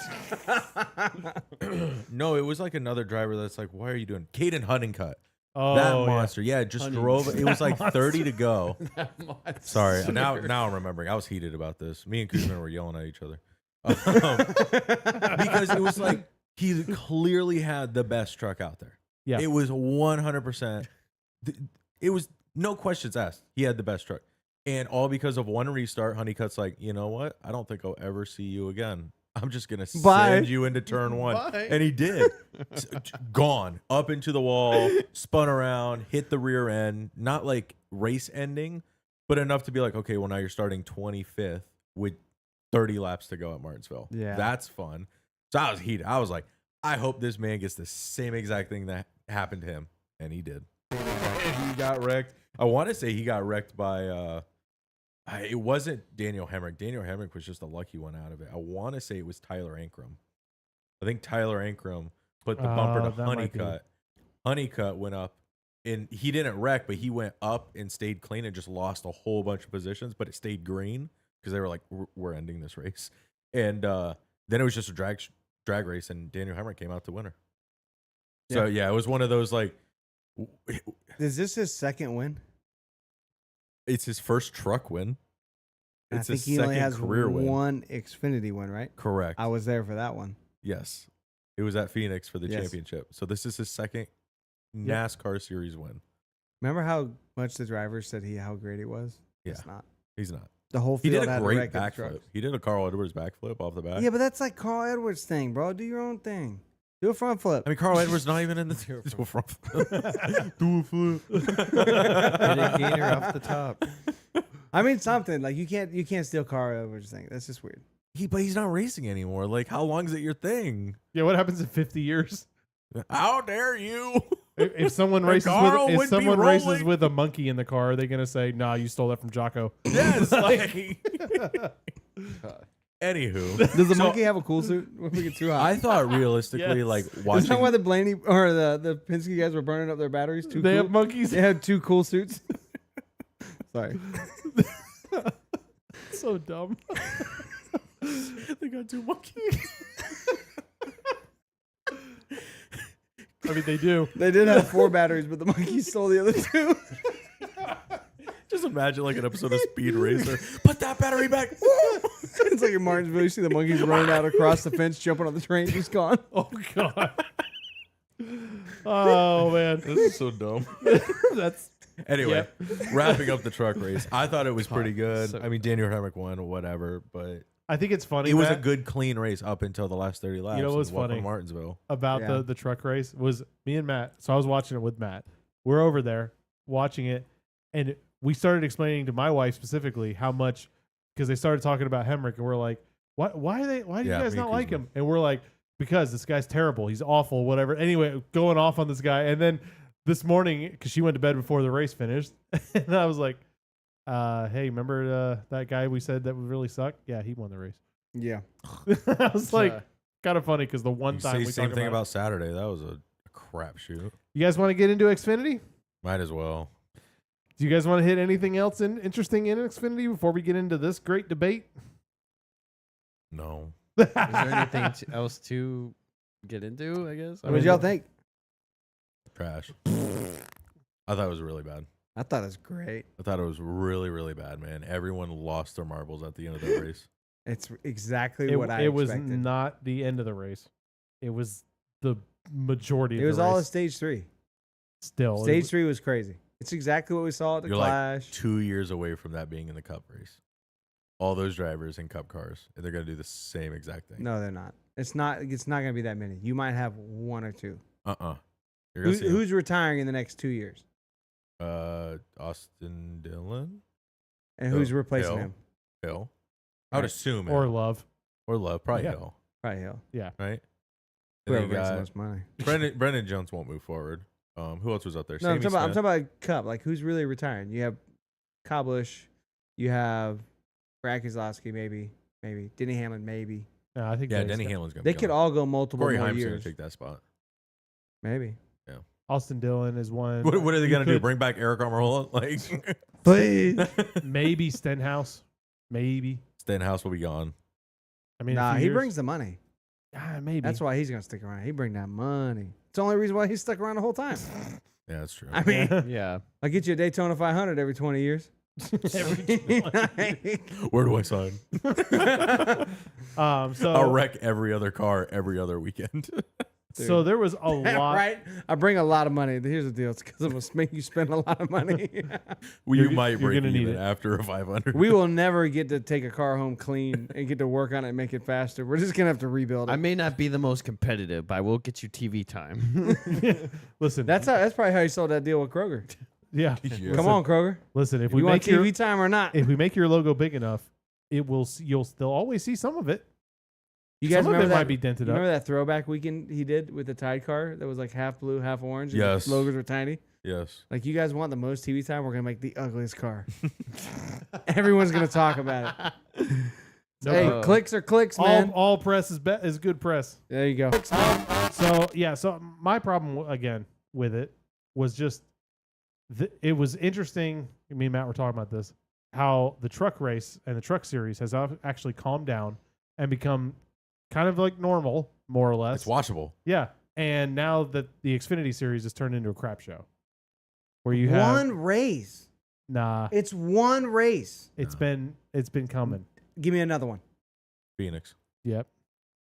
No, it was like another driver that's like, why are you doing... Caden Huntingcut. Oh, That yeah. monster. Yeah, just Honey. drove... It was like 30 to go. That monster. Sorry, now I'm remembering. I was heated about this. Me and Kuzman were yelling at each other. Because it was like, he clearly had the best truck out there. Yeah. It was 100%. It was no questions asked. He had the best truck. And all because of one restart, Honeycutt's like, you know what? I don't think I'll ever see you again. I'm just going to Bye. send you into turn 1. Bye. And he did. Gone. Up into the wall, spun around, hit the rear end. Not like race ending, but enough to be like, okay, well, now you're starting 25th with 30 laps to go at Martinsville. Yeah. That's fun. So I was heated. I was like, I hope this man gets the same exact thing that happened to him. And he did. And he got wrecked. I want to say he got wrecked by, it wasn't Daniel Hemrick. Daniel Hemrick was just a lucky one out of it. I want to say it was Tyler Ankrum. I think Tyler Ankrum put the bumper to that might be. Honeycutt. Honeycutt went up, and he didn't wreck, but he went up and stayed clean and just lost a whole bunch of positions, but it stayed green because they were like, we're ending this race. And then it was just a drag race, and Daniel Hemrick came out the winner. So, yeah, it was one of those, like, Is this his second win? it's his first truck win. I It's think his he only second has career win. one Xfinity win, right? Correct. I was there for that one. Yes. It was at Phoenix for the Yes. championship. So this is his second NASCAR series win. Remember how much the driver said how great he was? Yeah. It's not. He's not. The whole He field did a had to great wreck the backflip. trucks. He did a Carl Edwards backflip off the back. Yeah, but that's like Carl Edwards' thing, bro. Do your own thing. Do a front flip. I mean, Carl Edwards not even in the do a front flip. Do a flip. Hit a gator off the top. I mean something. Like you can't steal Carl Edwards' thing. That's just weird. But he's not racing anymore. Like, how long is it your thing? Yeah, what happens in 50 years? How dare you? If someone The races Carl with, if wouldn't be someone races rolling. with a monkey in the car, are they gonna say, "Nah, you stole that from Jocko"? Yes. Like. Anywho, Does the So, monkey have a cool suit? If we get too hot. I thought realistically, Yes. like Is watching. that why the Blaney or the Penske guys were burning up their batteries? Too They cool? have monkeys. They had 2 cool suits. Sorry. So dumb. They got 2 monkeys. I mean, they do. They did have 4 batteries, but the monkeys stole the other 2. Just imagine like an episode of Speed Racer. Put that battery back. It's like in Martinsville, you see the monkeys running out across the fence, jumping on the train, just gone. Oh god. Oh man, This is so dumb. that's Anyway, wrapping up the truck race, I thought it was pretty good. So I mean, Daniel Hemrick won, whatever, but I think it's funny. it was a Matt, good, clean race up until the last 30 laps. You know and what's welcome funny? Martinsville. about Yeah. the truck race was me and Matt. So I was watching it with Matt. We're over there watching it, and we started explaining to my wife specifically how much because they started talking about Hemrick, and we're like, "What? Why do you Yeah, guys me not and like Kuzma. him?" And we're like, "Because this guy's terrible. He's awful. Whatever." Anyway, going off on this guy, and then this morning because she went to bed before the race finished, and I was like, "Hey, remember that guy we said that would really suck? Yeah, he won the race." Yeah. I was like, kind of funny because the one You time say we same talk thing about about Saturday. That was a crapshoot. you guys want to get into Xfinity? Might as well. Do you guys want to hit anything else interesting in Xfinity before we get into this great debate? No. Is there anything else to get into? I guess. What did y'all think? Trash. I thought it was really bad. I thought it was great. I thought it was really, really bad, man. Everyone lost their marbles at the end of the race. It's exactly what I It was expected. not the end of the race. It was the majority of It was the all at race. stage 3. Still. it Stage was- 3 was crazy. It's exactly what we saw at the You're Clash. like 2 years away from that being in the Cup race. All those drivers in Cup cars, and they're gonna do the same exact thing. No, they're not. It's not going to be that many. You might have 1 or 2. You're gonna see 'em. Who's retiring in the next 2 years? Austin Dillon, And who's replacing Hill. him? Hill. I would Right. assume Or Hill. Love. or Love, probably Yeah. Hill, Probably Hill. right? And Whoever then you brings the got most money. Brendan Jones won't move forward. Who else was up there? No, I'm Sammy talking Smith. about Cup. Like, who's really retiring? You have Kyle Busch. You have Brad Keselowski, maybe. Denny Hamlin, maybe. No, I think Yeah, Denny's Denny got- Hamlin's gonna. They be could gone. all go multiple Corey more Haim's gonna years. take that spot. Maybe. Austin Dillon is one. What are they You gonna do? could- Bring back Eric Almirola? Like, Please. Maybe Stenhouse. Maybe. Stenhouse will be gone. I mean, a Nah, few he years- brings the money. Maybe. That's why he's going to stick around. He bring that money. It's the only reason why he's stuck around the whole time. Yeah, that's true. I mean, Yeah. I'll get you a Daytona 500 every 20 years. Where do I sign? So I'll wreck every other car every other weekend. So there was a lot. Right? I bring a lot of money. Here's the deal. It's because I'm going to make you spend a lot of money. You You're- might you're break gonna need even it. after a 500. We will never get to take a car home clean and get to work on it and make it faster. We're just going to have to rebuild it. I may not be the most competitive, but I will get you TV time. Listen, That's probably how you sold that deal with Kroger. yeah. Yeah. Come on, Kroger. Listen, if You we want make your TV time or not? if we make your logo big enough, it will. You'll still always see some of it. You guys Some of remember it that? might be dented You up. remember that throwback weekend he did with the Tide car that was like half blue, half orange? And Yes. the logos were tiny. Yes. Like, you guys want the most TV time? We're gonna make the ugliest car. Everyone's gonna talk about it. No, Hey, clicks are clicks, man. all press is good press. There you go. So yeah, so my problem again with it was just it was interesting. Me and Matt were talking about this, how the truck race and the truck series has actually calmed down and become kind of like normal, more or less. It's watchable. Yeah, and now that the Xfinity series has turned into a crap show, where you have One race. nah, It's one race. it's been coming. Give me another one. Phoenix. Yep,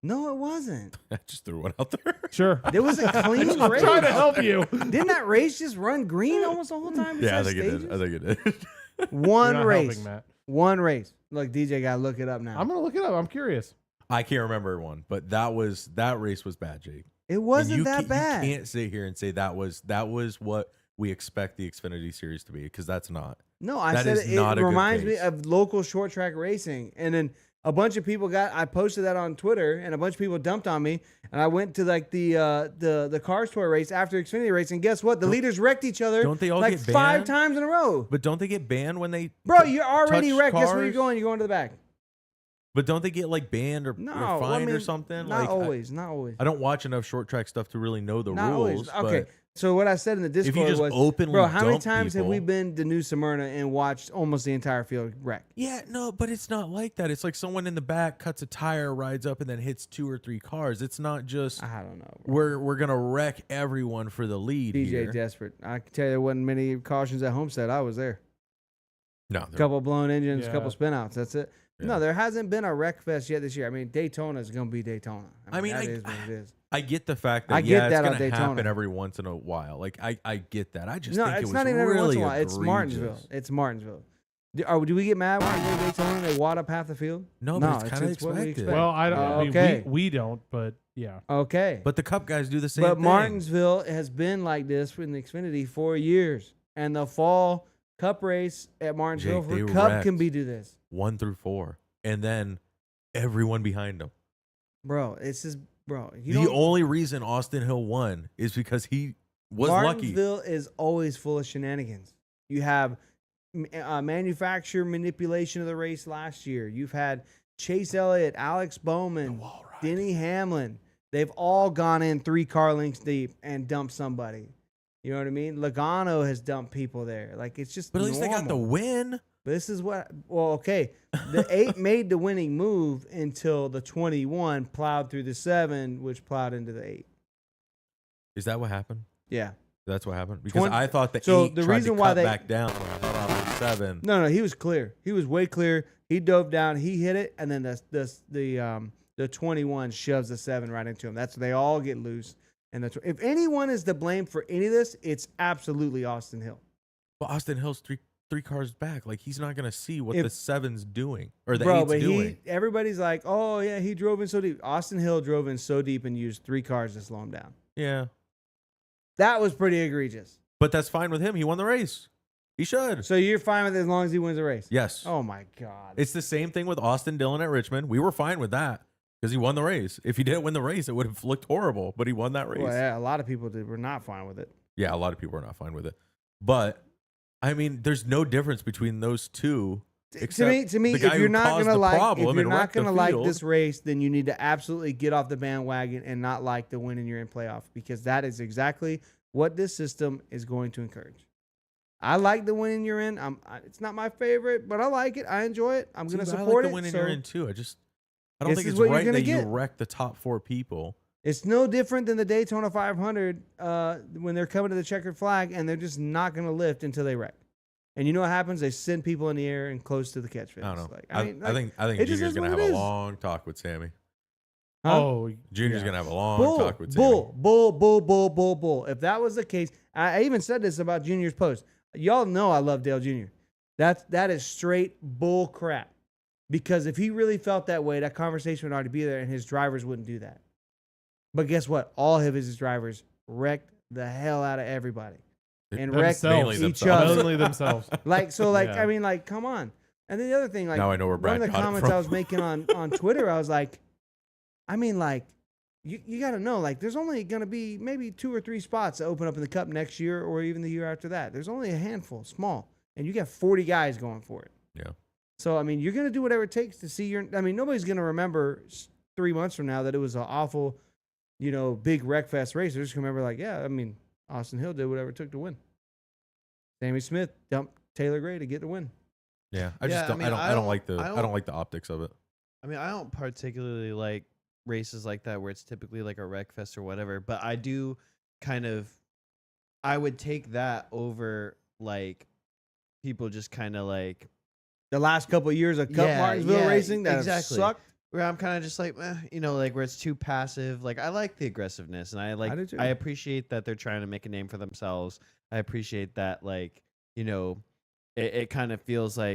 No, it wasn't. I just threw one out there. sure. There was a clean I'm race. trying to help you. Didn't that race just run green almost the whole time? Yeah, I besides think it did. stages? I think it did. One You're not race. helping, Matt. One race. Look, DJ got to look it up now. I'm gonna look it up. I'm curious. I can't remember one, but that race was bad, Jake. It And wasn't you that bad. You can't sit here and say that was what we expect the Xfinity series to be, because that's not. No, I That said is it not a good reminds me pace. of local short track racing. And then a bunch of people I posted that on Twitter, and a bunch of people dumped on me. And I went to like the Cars Tour race after Xfinity race, and guess what? The leaders wrecked each other. Don't they all like get 5 banned? times in a row? But don't they get banned when they? Bro, you're already touch wrecked. Guess where you're cars? going? You're going to the back. But don't they get like banned or No, fined I mean, or something? Not Like, always. Not always. I don't watch enough short track stuff to really know the Not rules. always. Okay. but So what I said in the if Discord you just was, openly bro, how many dump times have we people- been to New Smyrna and watched almost the entire field wreck? Yeah, no, but it's not like that. It's like someone in the back cuts a tire, rides up, and then hits 2 or 3 cars. It's not just I don't know. Bro. we're gonna wreck everyone for the lead. DJ here. desperate. I can tell you there wasn't many cautions at Homestead. I was there. No, A couple blown engines, a Yeah. couple spin outs. That's it. Yeah. No, there hasn't been a wreck fest yet this year. I mean, Daytona is going to be Daytona. I mean, that I- is what it is. I get the fact that I get that it's on gonna Daytona. happen every once in a while. Like I get that. I just No, think it it's was not even every once really in a while. It's egregious. Martinsville. It's Martinsville. Do we get mad when we go to Daytona and they wad up half the field? No, but it's kind of what we expected. expect. Well, I don't. I mean, Okay. we don't, but yeah. Okay. But the Cup guys do the same But thing. Martinsville has been like this in the Xfinity for years. And the fall Cup race at Martinsville Jake, for they Cup wrecked. can be do this. 1 through 4, and then everyone behind them. Bro, it's just, bro. You The don't, only reason Austin Hill won is because he was lucky. Martinsville is always full of shenanigans. You have manufacturer manipulation of the race last year. You've had Chase Elliott, Alex Bowman, Denny Hamlin. They've all gone in 3 car lengths deep and dumped somebody. You know what I mean? Logano has dumped people there. Like, it's just But at least they got the normal. win. But this is what, well, okay. The 8 made the winning move until the 21 plowed through the 7, which plowed into the 8. Is that what happened? Yeah. That's what happened? Because 20 I thought the so 8 the tried reason to why cut they- back down when I thought on the 7. No, he was clear. He was way clear. He dove down, he hit it, and then the 21 shoves the 7 right into him. That's they all get loose. And if anyone is to blame for any of this, it's absolutely Austin Hill. Well, Austin Hill's three cars back. Like, he's not going to see what If- the 7's doing or the Bro, 8's but doing. everybody's like, oh yeah, he drove in so deep. Austin Hill drove in so deep and used 3 cars to slow him down. Yeah. That was pretty egregious. But that's fine with him. He won the race. He should. So you're fine with it as long as he wins the race? Yes. Oh my God. It's the same thing with Austin Dillon at Richmond. We were fine with that because he won the race. If he didn't win the race, it would have looked horrible, but he won that race. Well, yeah, a lot of people were not fine with it. Yeah, a lot of people are not fine with it. But, I mean, there's no difference between those two. To me, the if guy you're who not caused gonna the like, if problem you're and not wrecked the gonna like field. this race, then you need to absolutely get off the bandwagon and not like the win and you're in playoff, because that is exactly what this system is going to encourage. I like the win and you're in. It's not my favorite, but I like it. I enjoy it. I'm gonna See, but support I like it. the win and so you're in too. I don't this think is it's what you're right gonna that you get. wreck the top 4 people. It's no different than the Daytona 500 when they're coming to the checkered flag and they're just not gonna lift until they wreck. And you know what happens? They send people in the air and close to the catch fence. I don't know. Like, I mean, think it just Junior's is gonna what have it a is. long talk with Sammy. Huh? Oh, Junior's yeah. gonna have a long Bull, talk with Sammy. bull. If that was the case, I even said this about Junior's post. Y'all know I love Dale Jr. That is straight bull crap. Because if he really felt that way, that conversation would already be there, and his drivers wouldn't do that. But guess what? All of his drivers wrecked the hell out of everybody, and wrecked Themselves. each themselves. other. Only themselves. I Yeah. mean, like, come on. And then the other thing, like, Now I know where one Brad of the got it comments from. I was making on Twitter, I was like, I mean, like, you got to know, like, there's only going to be maybe 2 or 3 spots that open up in the Cup next year or even the year after that. There's only a handful, small, and you got 40 guys going for it. Yeah. So, I mean, you're going to do whatever it takes to see nobody's going to remember 3 months from now that it was an awful, big wreckfest race. They're just going to remember, like, yeah, I mean, Austin Hill did whatever it took to win. Sammy Smith dumped Taylor Gray to get the win. Yeah, I Yeah, just I don't. mean, I don't like the. I I don't like the optics of it. I mean, I don't particularly like races like that where it's typically like a wreck fest or whatever, but I do I would take that over like people just kind of like The last couple of years of Cup Martinsville racing, that exactly. sucked. Where I'm kind of just like, like where it's too passive. Like I like the aggressiveness, and I do too. I appreciate that they're trying to make a name for themselves. I appreciate that, like it kind of feels like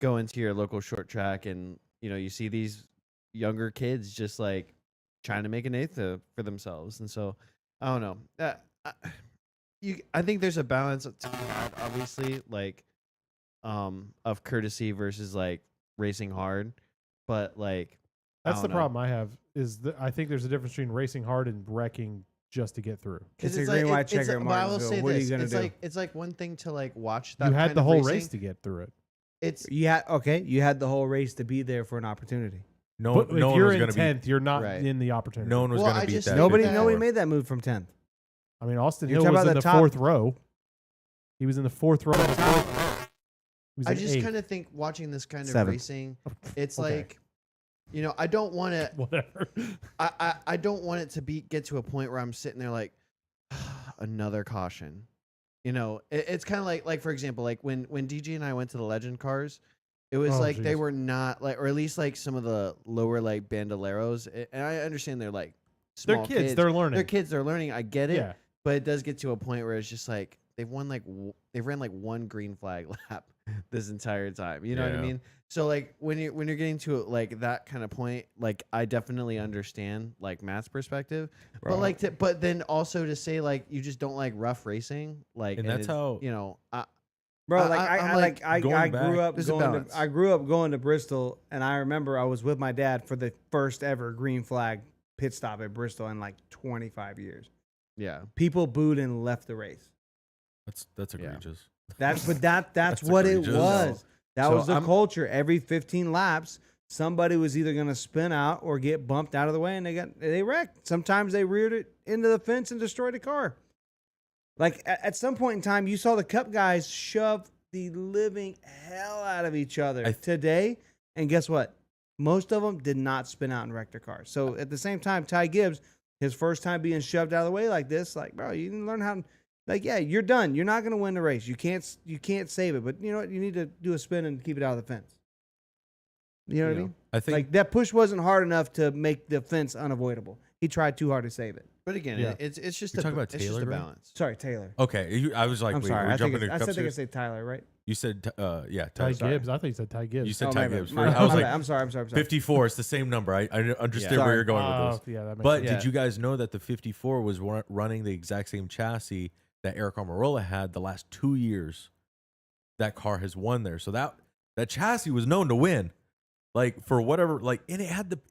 going to your local short track, and you see these younger kids just like trying to make a name for themselves, and so I don't know. I think there's a balance to be had, obviously, like of courtesy versus like racing hard, but like That's I the don't know. problem I have. I think there's a difference between racing hard and wrecking just to get through. It's a it's green, like, white it's checker like- at but I will Martinsville. say What are this, you gonna it's do? like it's like one thing to like watch that. You had kind the of whole racing. race to get through it. It's You had the whole race to be there for an opportunity. No, But no if one you're was in going to 10th, you're not Right. in the be. opportunity. No one was Well, going I to beat just- that. Nobody 54. made that move from 10th. I mean, Austin You're Hill talking was about in the the top- 4th row. He was in the 4th row. He was I in just 8th. kind of think watching this kind of Seventh. racing, it's Okay. like, I don't want to. Whatever. I don't want it to get to a point where I'm sitting there like another caution. It's kind of like for example, like when DG and I went to the Legend cars, it was Oh, like they jeez. were not like, or at least like some of the lower like bandoleros. And I understand they're like They're small kids. They're learning. They're kids. They're learning. I get it. Yeah. But it does get to a point where it's just like they've ran like one green flag lap this entire time. You know what I Yeah. mean? So like when you're getting to like that kind of point, like I definitely understand like Matt's perspective, Bro. but then also to say like you just don't like rough racing, like And that's it's, how- Bro, I'm like, I going grew back- up There's a going balance. to, I grew up going to Bristol, and I remember I was with my dad for the first ever green flag pit stop at Bristol in like 25 years. yeah. People booed and left the race. That's Yeah. egregious. That's that's That's what it egregious. was. That So was the I'm- culture. Every 15 laps, somebody was either going to spin out or get bumped out of the way, and they wrecked. Sometimes they reared it into the fence and destroyed a car. Like at some point in time, you saw the Cup guys shove the living hell out of each other today. And guess what? Most of them did not spin out and wreck their cars. So at the same time, Ty Gibbs, his first time being shoved out of the way like this, like, bro, you didn't learn how. Like, yeah, you're done. You're not going to win the race. You can't save it. But you know what? You need to do a spin and keep it out of the fence. You know what I mean? I think Like that push wasn't hard enough to make the fence unavoidable. He tried too hard to save it. But again, Yeah. it's just You're talking about it's just Taylor, a right? balance. Sorry, Taylor. okay. I was like, I'm wait, sorry. we're I jumping think to I Cup said Series? say Tyler, right? You said, yeah, Ty Ty. Gibbs. I thought you said Ty Gibbs. You said Oh, Ty my bad. Gibbs. My I bad, was my like, bad. I'm sorry. 54. It's the same number. I understood Yeah. where you're going Oh, with this. yeah, that makes But sense. did you guys know that the 54 was running the exact same chassis that Eric Almirola had the last 2 years? That car has won there. So that chassis was known to win. Like for whatever, like, and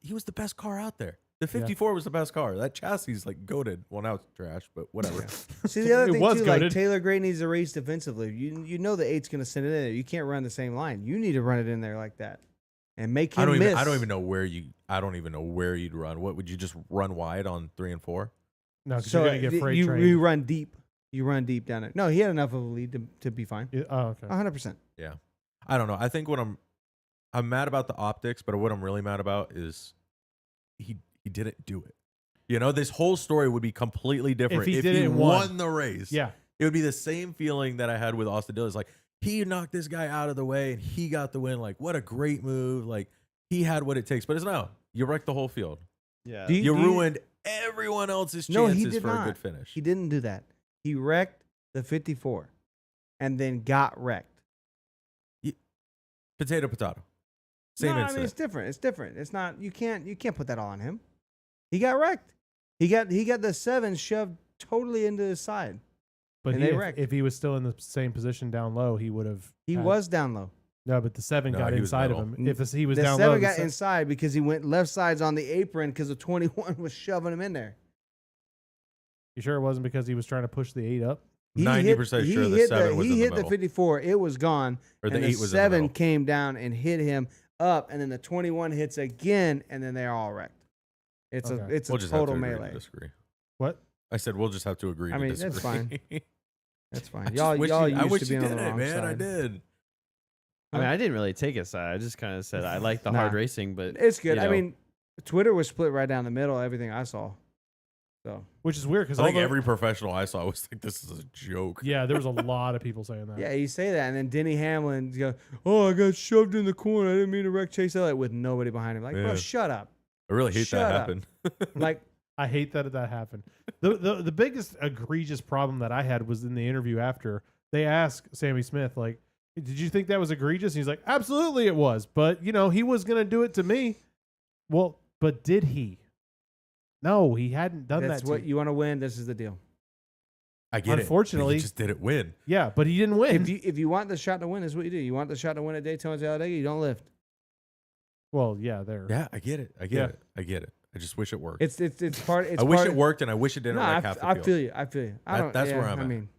he was the best car out there. The 54 was the best car. That chassis is like goated. Well, now it's trash, but whatever. See, the other It thing was too, like goated. Taylor Gray needs to race defensively. You know the 8's going to send it in there. You can't run the same line. You need to run it in there like that and make him miss. I don't even know where you'd run. What would you just run wide on 3 and 4? No, because So you're going to get freight you trained. run deep. You run deep down there. No, he had enough of a lead to be fine. Oh, okay. 100%. Yeah. I don't know. I think I'm mad about the optics, but what I'm really mad about is he didn't do it. You know, this whole story would be completely different he if did he it and won the race. Yeah. It would be the same feeling that I had with Austin Dillon. It's like, he knocked this guy out of the way and he got the win. Like, what a great move. Like, he had what it takes. But it's no. You wrecked the whole field. Yeah. Do You do ruined everyone else's No, chances he did for not. a good finish. He didn't do that. He wrecked the 54 and then got wrecked. Potato. Same no, I incident. mean, it's different. It's different. It's not. You can't put that all on him. He got wrecked. He got the 7 shoved totally into his side. But And they wrecked. if he was still in the same position down low, he would have. He was down low. No, but the 7 No, got he was inside of middle. him. If he was The down 7 low, got inside because he went left sides on the apron because the 21 was shoving him in there. You sure it wasn't because he was trying to push the 8 up? 90% sure the 7 was in He the hit the middle. 54. It was gone. Or the and 8 the was in the 7 middle. came down and hit him up, and then the 21 hits again, and then they're all wrecked. It's Okay. a We'll just have total to agree to melee. disagree. What? I said we'll just have to agree I to mean, disagree. that's fine. That's fine. I just Y'all wish used I wish to being you on did the it, wrong man. side. I did. I mean, I didn't really take a side. I just kind of said I like the Nah. hard racing, but It's good. you I know. mean, Twitter was split right down the middle. Everything I saw. So Which is weird because I think every professional I saw was like, this is a joke. Yeah, there was a lot of people saying that. yeah, you say that, and then Denny Hamlins goes, "Oh, I got shoved in the corner. I didn't mean to wreck Chase Elliott with nobody behind him." Like, bro, Yeah. shut up. I really hate Shut that up. happened. Like, I hate that happened. The biggest egregious problem that I had was in the interview after they asked Sammy Smith, like, did you think that was egregious? And he's like, absolutely it was. But, you know, he was going to do it to me. Well, but did he? No, he hadn't done that's that. what you want to win. This is the deal. I get it. Unfortunately- But he just didn't win. Yeah, but he didn't win. If you want the shot to win, is what you do. You want the shot to win at Daytona Talladega, you don't lift. Well, yeah, there. Yeah, I get it. I get it. I just wish it worked. It's part. It's I wish part, it worked, and I wish it didn't No, wreck half the I field. feel you. I feel you. I That- don't. that's yeah, where I'm I at. mean,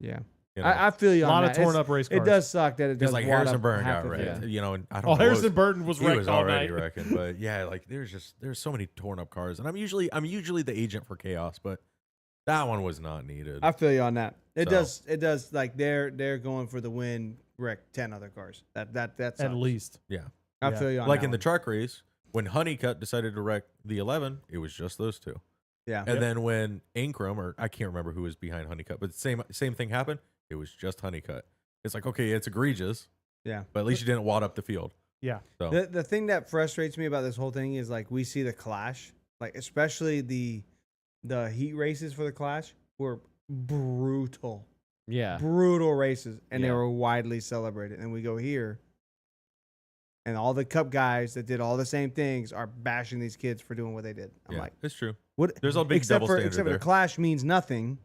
yeah. You know? I feel you A on lot that. of torn It's- up race It cars. does suck that it does. It's like wad Harrison up Burton half got the field. wrecked. You know, and I don't Oh, know. Harrison Burton was He wrecked was all already night. wrecking, but yeah, like there's so many torn up cars, and I'm usually the agent for chaos, but that one was not needed. I feel you on that. It So. does. It does. Like they're going for the win. Wreck 10 other cars. That sucks. At least. yeah, I Yeah. feel you on like that in the one. truck race when Honeycutt decided to wreck the 11, it was just those two. Yeah. And then when Ankrum, or I can't remember who was behind Honeycutt, but the same thing happened. It was just Honeycutt. It's like, okay, it's egregious, Yeah. but at least you didn't wad up the field. Yeah. So The thing that frustrates me about this whole thing is like we see the Clash, like especially the heat races for the Clash were brutal. yeah. Brutal races, and they Yeah. were widely celebrated. And we go here, and all the Cup guys that did all the same things are bashing these kids for doing what they did. I'm yeah, like, it's true. what? There's a big double standard except for there. the Clash means nothing,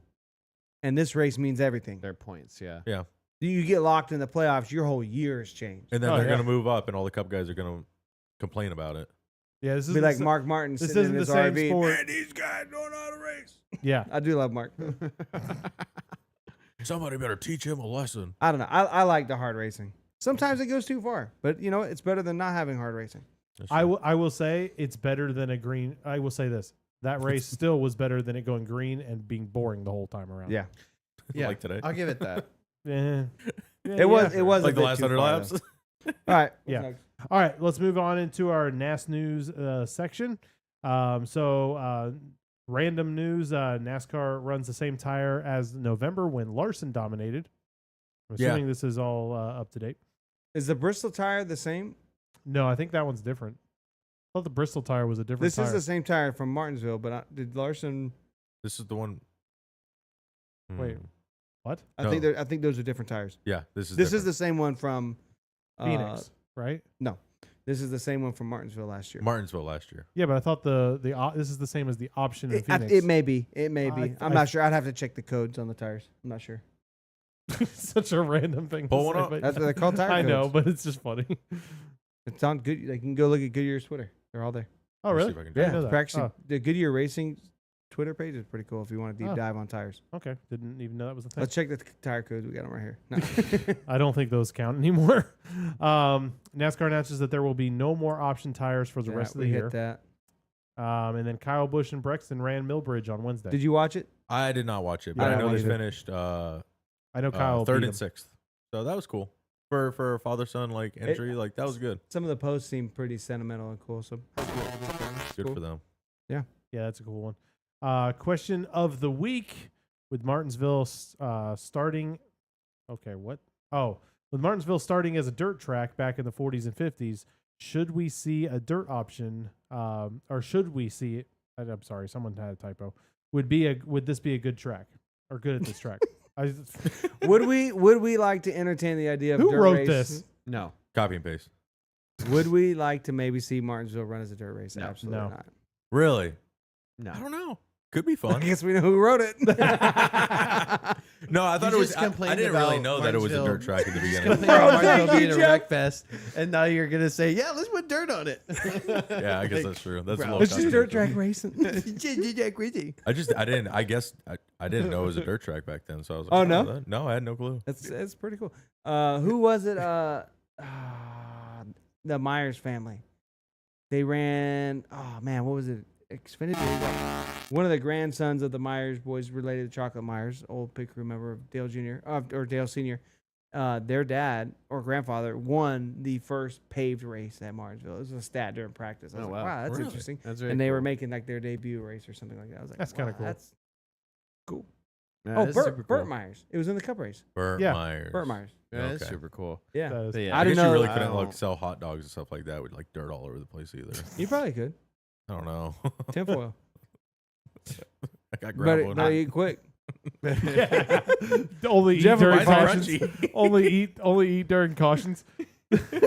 and this race means everything. Their points, yeah. Yeah, You get locked in the playoffs, your whole year has changed. and then Oh, they're yeah. gonna move up, and all the Cup guys are gonna complain about it. Yeah, this is Be like Mark Martin this sitting in isn't the his same RV. sport. Man, these guys don't know how to race. Yeah. I do love Mark. Somebody better teach him a lesson. I don't know. I like the hard racing. Sometimes it goes too far, but you know it's better than not having hard racing. That's I true. will say it's better than a green. I will say this. that race still was better than it going green and being boring the whole time around. Yeah. Yeah, Like today. I'll give it that. Eh. It was a Like the bit last too 100 far, laps. though. All right. what's Yeah. next? All right, let's move on into our NAS news section. Random news: NASCAR runs the same tire as November when Larson dominated. I'm Yeah. assuming this is all up to date. Is the Bristol tire the same? No, I think that one's different. I thought the Bristol tire was a different This tire. is the same tire from Martinsville, but did Larson? This is the one. Wait. Hmm. What? I think those are different tires. Yeah, this is This is different. the same one from Phoenix, right? No, this is the same one from Martinsville last year. Martinsville last year. Yeah, but I thought this is the same as the option in It, Phoenix. it may be. It may be. I- I'm not sure. I'd have to check the codes on the tires. I'm not sure. Such a random thing. Pull to one say, up. but- That's what they're called, tire I know, codes. but it's just funny. It's on good. Like, you can go look at Goodyear's Twitter. They're all there. Oh, Let me see really? if I can Yeah. find know it. that. They're actually Oh. the Goodyear Racing Twitter page is pretty cool if you want to deep Oh. dive on tires. Okay, didn't even know that was a thing. Let's check the tire codes. We got them right here. No. I don't think those count anymore. NASCAR announces that there will be no more option tires for the Yeah, rest of we the hit year. that. And then Kyle Busch and Brexton ran Millbridge on Wednesday. Did you watch it? I did not watch it, I but I, didn't know watch they it. finished I know Kyle third beat and him. sixth. So that was cool for a father son like entry. Like that was good. Some of the posts seem pretty sentimental and cool. So Good cool. for them. Yeah, that's a cool one. Question of the week with Martinsville starting. Okay, what? Oh, with Martinsville starting as a dirt track back in the 40s and 50s, should we see a dirt option, or should we see it? I'm sorry, someone had a typo. Would this be a good track or good at this track? would we like to entertain the idea of Who dirt wrote race? this? No. Copy and paste. Would we like to maybe see Martinsville run as a dirt race? No. Absolutely No. not. Really? No. I don't know. Could be I fun. guess we know who wrote it. No, I thought You it was. just I complained didn't really about know that it was a Martinsville. dirt track in the beginning. Bro, Martinsville thank you, being a Jeff. wreck fest, and now you're gonna say, "Yeah, let's put dirt on it." Yeah, I guess that's true. That's a bro. little It's just dirt contradictory. track racing. I guess I didn't know it was a dirt track back then, so I was like, Oh, no? no, I had no clue. That's pretty cool. Who was it? The Myers family. They ran. Oh man, what was it? Xfinity. One of the grandsons of the Myers boys, related to Chocolate Myers, old pit crew member of Dale Jr. Or Dale Sr. Their dad or grandfather won the first paved race at Martinsville. It was a stat during practice. I was Oh, like, wow. wow, that's Really? interesting. That's very And they were cool. making like their debut race or something like that. I was like, That's wow, kinda cool. That's cool. Yeah, Oh, that's Burt super cool. Myers. It was in the Cup race. Burt Yeah. Myers. Burt Myers. Yeah, that's Okay. super cool. Yeah. That is- But yeah, I I didn't guess you know- really I couldn't like don't- sell hot dogs and stuff like that with like dirt all over the place either. You probably could. I don't know. Tinfoil. I got But gravel. but eat quick. Yeah. Only eat Jeff, during why is it cautions. crunchy? only eat during cautions.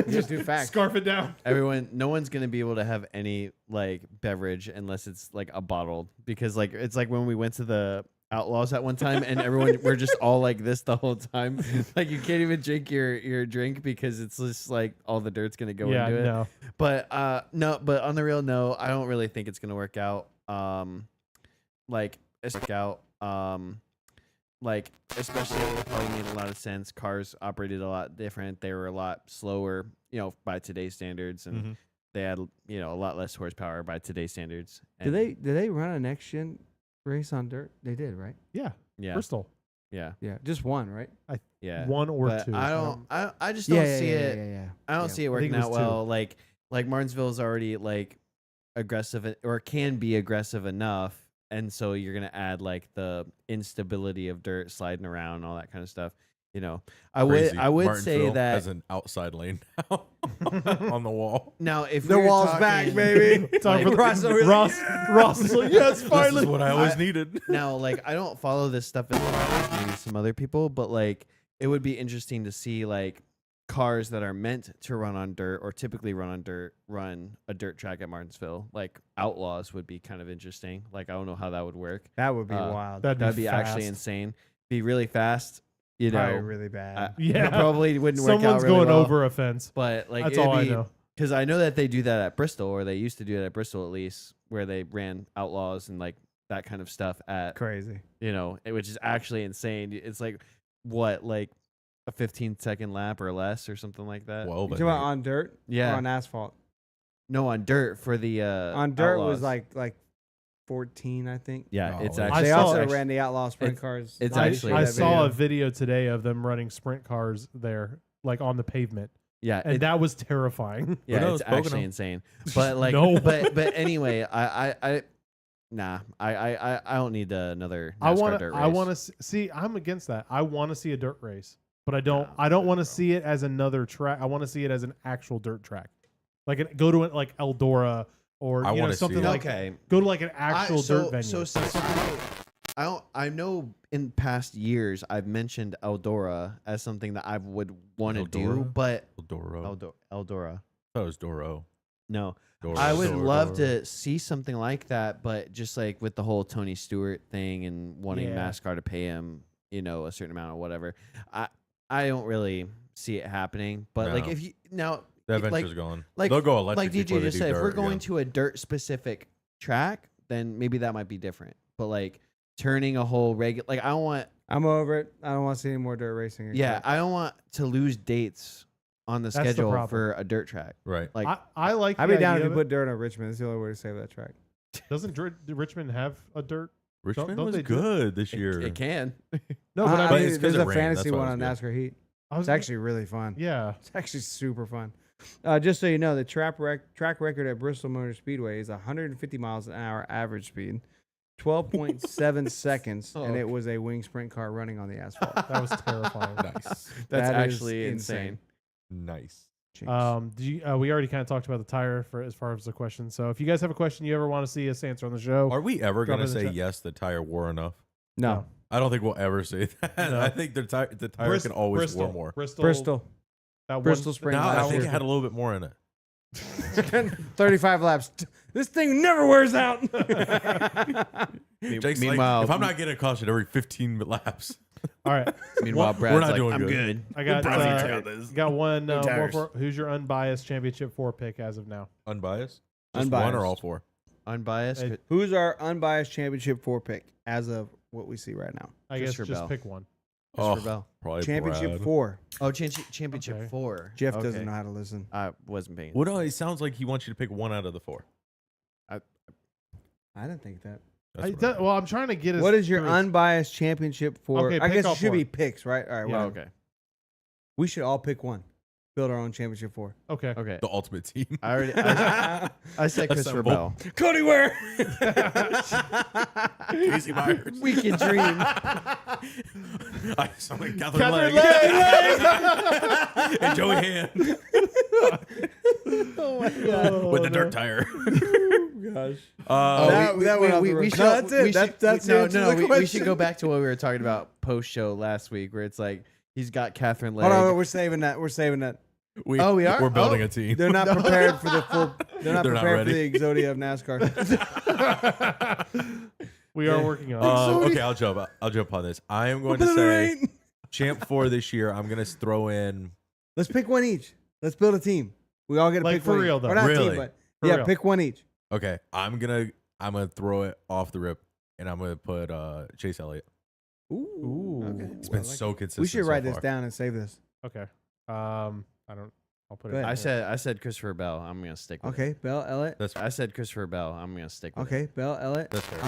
Just do facts. Scarf it down. Everyone, no one's gonna be able to have any like beverage unless it's like a bottled, because like it's like when we went to the Outlaws at one time and everyone we're just all like this the whole time. Like you can't even drink your drink because it's just like all the dirt's gonna go Yeah, into it. no. But no, but on the real, no, I don't really think it's gonna work out. Like it's work out. Like especially it probably made a lot of sense. Cars operated a lot different. They were a lot slower, by today's standards, and Mhm. they had a lot less horsepower by today's standards. Did And they run a next gen race on dirt? They did, right? Yeah. Yeah, Bristol. yeah, Yeah, just one, right? yeah. One or But two. I don't. I just don't see it. Yeah. I don't Yeah. see it I think working it was out two. well. Like Martinsville is already like aggressive or can be aggressive enough, and so you're gonna add like the instability of dirt sliding around and all that kind of stuff. I would say Martinsville that has an outside lane now on the wall. now if The we're wall's talking, back, baby. Time for like- Ross is like, yes, This finally. is what I always needed. Now, like, I don't follow this stuff as much as maybe some other people, but like, it would be interesting to see like cars that are meant to run on dirt or typically run a dirt track at Martinsville. Like Outlaws would be kind of interesting. Like, I don't know how that would work. That would be Uh, wild. That'd be actually insane. Be really fast. Probably really bad. Yeah. it probably wouldn't work out Someone's really going well, over a fence. But like, That's it'd all I be- know. Because I know that they do that at Bristol, or they used to do it at Bristol at least, where they ran Outlaws and like that kind of stuff at Crazy. which is actually insane. It's like what, like a 15-second lap or less or something like that. Well, You but talking about on dirt? Yeah. Or on asphalt? No, on dirt for the On dirt was Outlaws. like 2014, I think. Yeah, it's Oh, I actually. They saw also it. ran the outlaw sprint cars. it's I actually- showed I that saw a video. video today of them running sprint cars there, like on the pavement, Yeah, and that was terrifying. yeah, knows? it's actually Pocono. insane. But like, No. but anyway, I don't need another NASCAR dirt race. I want to see. I'm against that. I want to see a dirt race, but I don't want to see it as another track. I want to see it as an actual dirt track, like go to it like Eldora or I you know, wanna see something it. like Okay. go to like an actual dirt venue. So since I know in past years I've mentioned Eldora as something that I would want to do, Eldora? but Doro. Eldora. I thought it was Doro. No, Doro. I would Doro. love to see something like that, but just like with the whole Tony Stewart thing and wanting Yeah. NASCAR to pay him, a certain amount or whatever. I don't really see it happening. But like No. if you now The like- adventure's gone. like- They'll go electric like DJ before they just do said, if we're dirt going again. to a dirt specific track, then maybe that might be different. But like turning a whole regular, like I don't want, I'm over it. I don't want to see any more dirt racing. yeah, I don't want to lose dates on the That's the schedule problem. for a dirt track. Right. Like I like. I'd the be down if idea you of put dirt on Richmond. That's the only way to save that track. it. Doesn't Richmond have a dirt? Richmond don't was they do- good this year. it can. No, I But mean, it's 'cause there's it a rained. fantasy That's why one it on was NASCAR Heat. I was It's actually really fun. yeah. It's actually super fun. Just so you know, the track record at Bristol Motor Speedway is 150 miles an hour average speed, 12.7 seconds, and it was a wing sprint car running on the asphalt. That was terrifying. Nice. That's That is actually insane. Nice. Jinx. Do you, we already kind of talked about the tire for as far as the question. So if you guys have a question you ever want to see us answer on the show, Are we ever Drop going it to in the say chat. yes, the tire wore enough? No. I don't think we'll ever say that. No. I think the tire can always Bristol, war more. Bristol. that Bristol one, Spring No, I last think year. it had a little bit more in it. 35 laps. This thing never wears out. Jake's Meanwhile, like, if I'm not getting a caution every 15 laps, All right, meanwhile, What- Brad's we're not like, doing I'm good." good. I got Brazzy got this. got one more tires. for who's your unbiased championship 4 pick as of now. unbiased. Just Unbiased. one or all four? Unbiased. Hey, Who's our unbiased championship 4 pick as of what we see right now? I guess Christopher just Bell. pick one. Christopher Bell. Probably Championship Brad. 4. Oh, championship Okay. 4. Jeff Okay. doesn't know how to listen. I wasn't paying. Well, no, it sounds like he wants you to pick one out of the four. I didn't think that. That's what I think. Well, I'm trying to get us. What is your through- unbiased championship 4? Okay, I pick guess it all should 4. be picks, right? All right. Yeah, Well, okay. we should all pick one. Build our own championship 4. Okay. Okay. The ultimate team. I already. I said Christopher Assemble. Bell. Cody Ware. Casey Myers. We can dream. I sound like Catherine Catherine Legg. And Joey Hand Oh my god. with the dirt tire. Gosh. Uh, We should. No, that's it. we should- That's no, answer no. the We should question. go back to what we were talking about post show last week, where it's like he's got Catherine Legg. Hold on, we're saving that. We're saving that. we Oh, we are? We're building Oh. a team. They're not prepared for the full. They're not They're not prepared for ready. the Exodia of NASCAR. We are working on it. Okay, I'll jump on this. I am going to say champ 4 this year. I'm going to throw in. Let's pick one each. Let's build a team. We all get to Like, pick for one real, each. though. Or not Really? team, but For yeah, real. pick one each. Okay, I'm gonna throw it off the rip, and I'm gonna put Chase Elliott. Ooh. Okay. It's been I like so it. consistent. We should so write this far. down and save this. Okay. I don't. I'll put Go it. ahead. I said Christopher Bell. I'm gonna stick with it. Okay, Bell, Elliott. That's I said Christopher Bell. I'm gonna stick with it. Okay, Bell, Elliott. that's fair.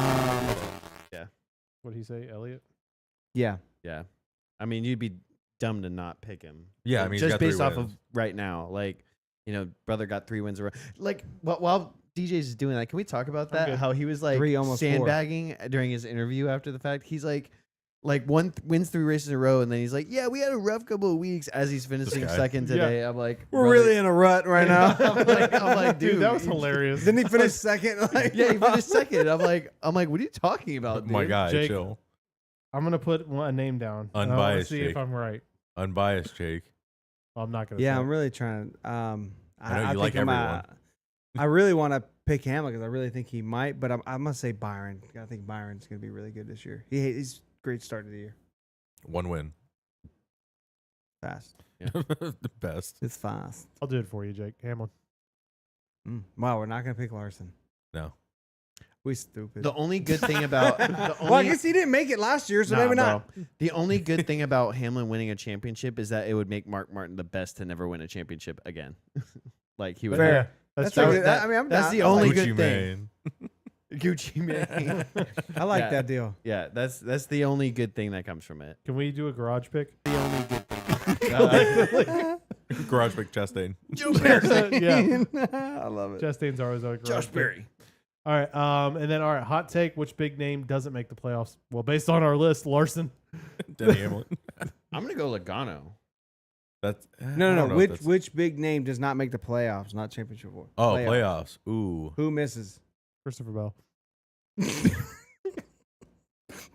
What did he say, Elliot? Yeah. Yeah. I mean, you'd be dumb to not pick him. Yeah, I mean, he's just got 3 based off wins. of right now, like, brother got 3 wins. Like, while DJ's doing that, can we talk about I'm that? good. How he was like 3, almost 4. sandbagging during his interview after the fact. He's like wins 3 races in a row, and then he's like, "Yeah, we had a rough couple of weeks." As he's finishing guy. second today, I'm like, We're brother- really in a rut right now. I'm like, dude, that was hilarious. Didn't he finish second? Like, Yeah, he finished second. I'm like, what are you talking about, dude? My guy, Jake. chill. I'm gonna put a name down. and I wanna Unbiased, see Jake. if I'm right. Unbiased, Jake. Well, I'm not gonna. Yeah, say I'm it. really trying. I know you think like everyone. I really want to pick Hamlin because I really think he might, but I'm gonna say Byron. I think Byron's gonna be really good this year. He's great start of the year. 1 win. Fast. The best. It's fast. I'll do it for you, Jake Hamlin. Wow, we're not gonna pick Larson. No. We stupid. The only good thing about well, I guess he didn't make it last year, so Nah, maybe not. bro. The only good thing about Hamlin winning a championship is that it would make Mark Martin the best to never win a championship again. Like he would. Fair. That's That's true. a good- I mean, I'm that's down. the I like only it. good Gucci thing. Mane. Gucci Mane. I like Yeah. that deal. Yeah, that's the only good thing that comes from it. Can we do a garage pick? The only good thing. Garage pick Chastain. Yeah. I love it. Chastain's always a garage Josh pick. Berry. All right. And then, all right, hot take. Which big name doesn't make the playoffs? Well, based on our list, Larson. Denny Hamlin. I'm gonna go Logano. That's I No. don't know if that's- Which big name does not make the playoffs? Not championship war. Oh, playoffs. Ooh. Who misses? Christopher Bell.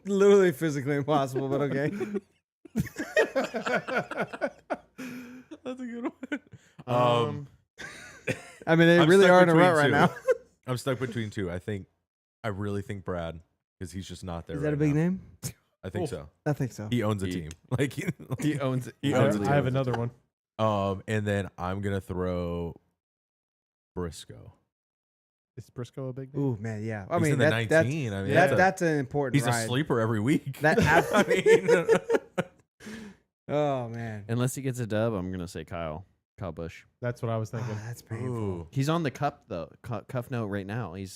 Literally physically impossible, but okay. That's a good one. I mean, they I'm really stuck are in a between rut right two. now. I'm stuck between two. I really think Brad because he's just not there. Is that right a big now. name? I think so. I think so. He owns a He- team. Like He owns it. He I owns a have team. another one. And then I'm gonna throw Briscoe. Is Briscoe a big name? Ooh, man, yeah. I He's mean, in the that, 19. I mean, that's an important he's a ride. sleeper every week. That I mean, Oh, man. Unless he gets a dub, I'm gonna say Kyle Busch. That's what I was thinking. Oh, that's painful. ooh. He's on the cup though. Cuff note right now. He's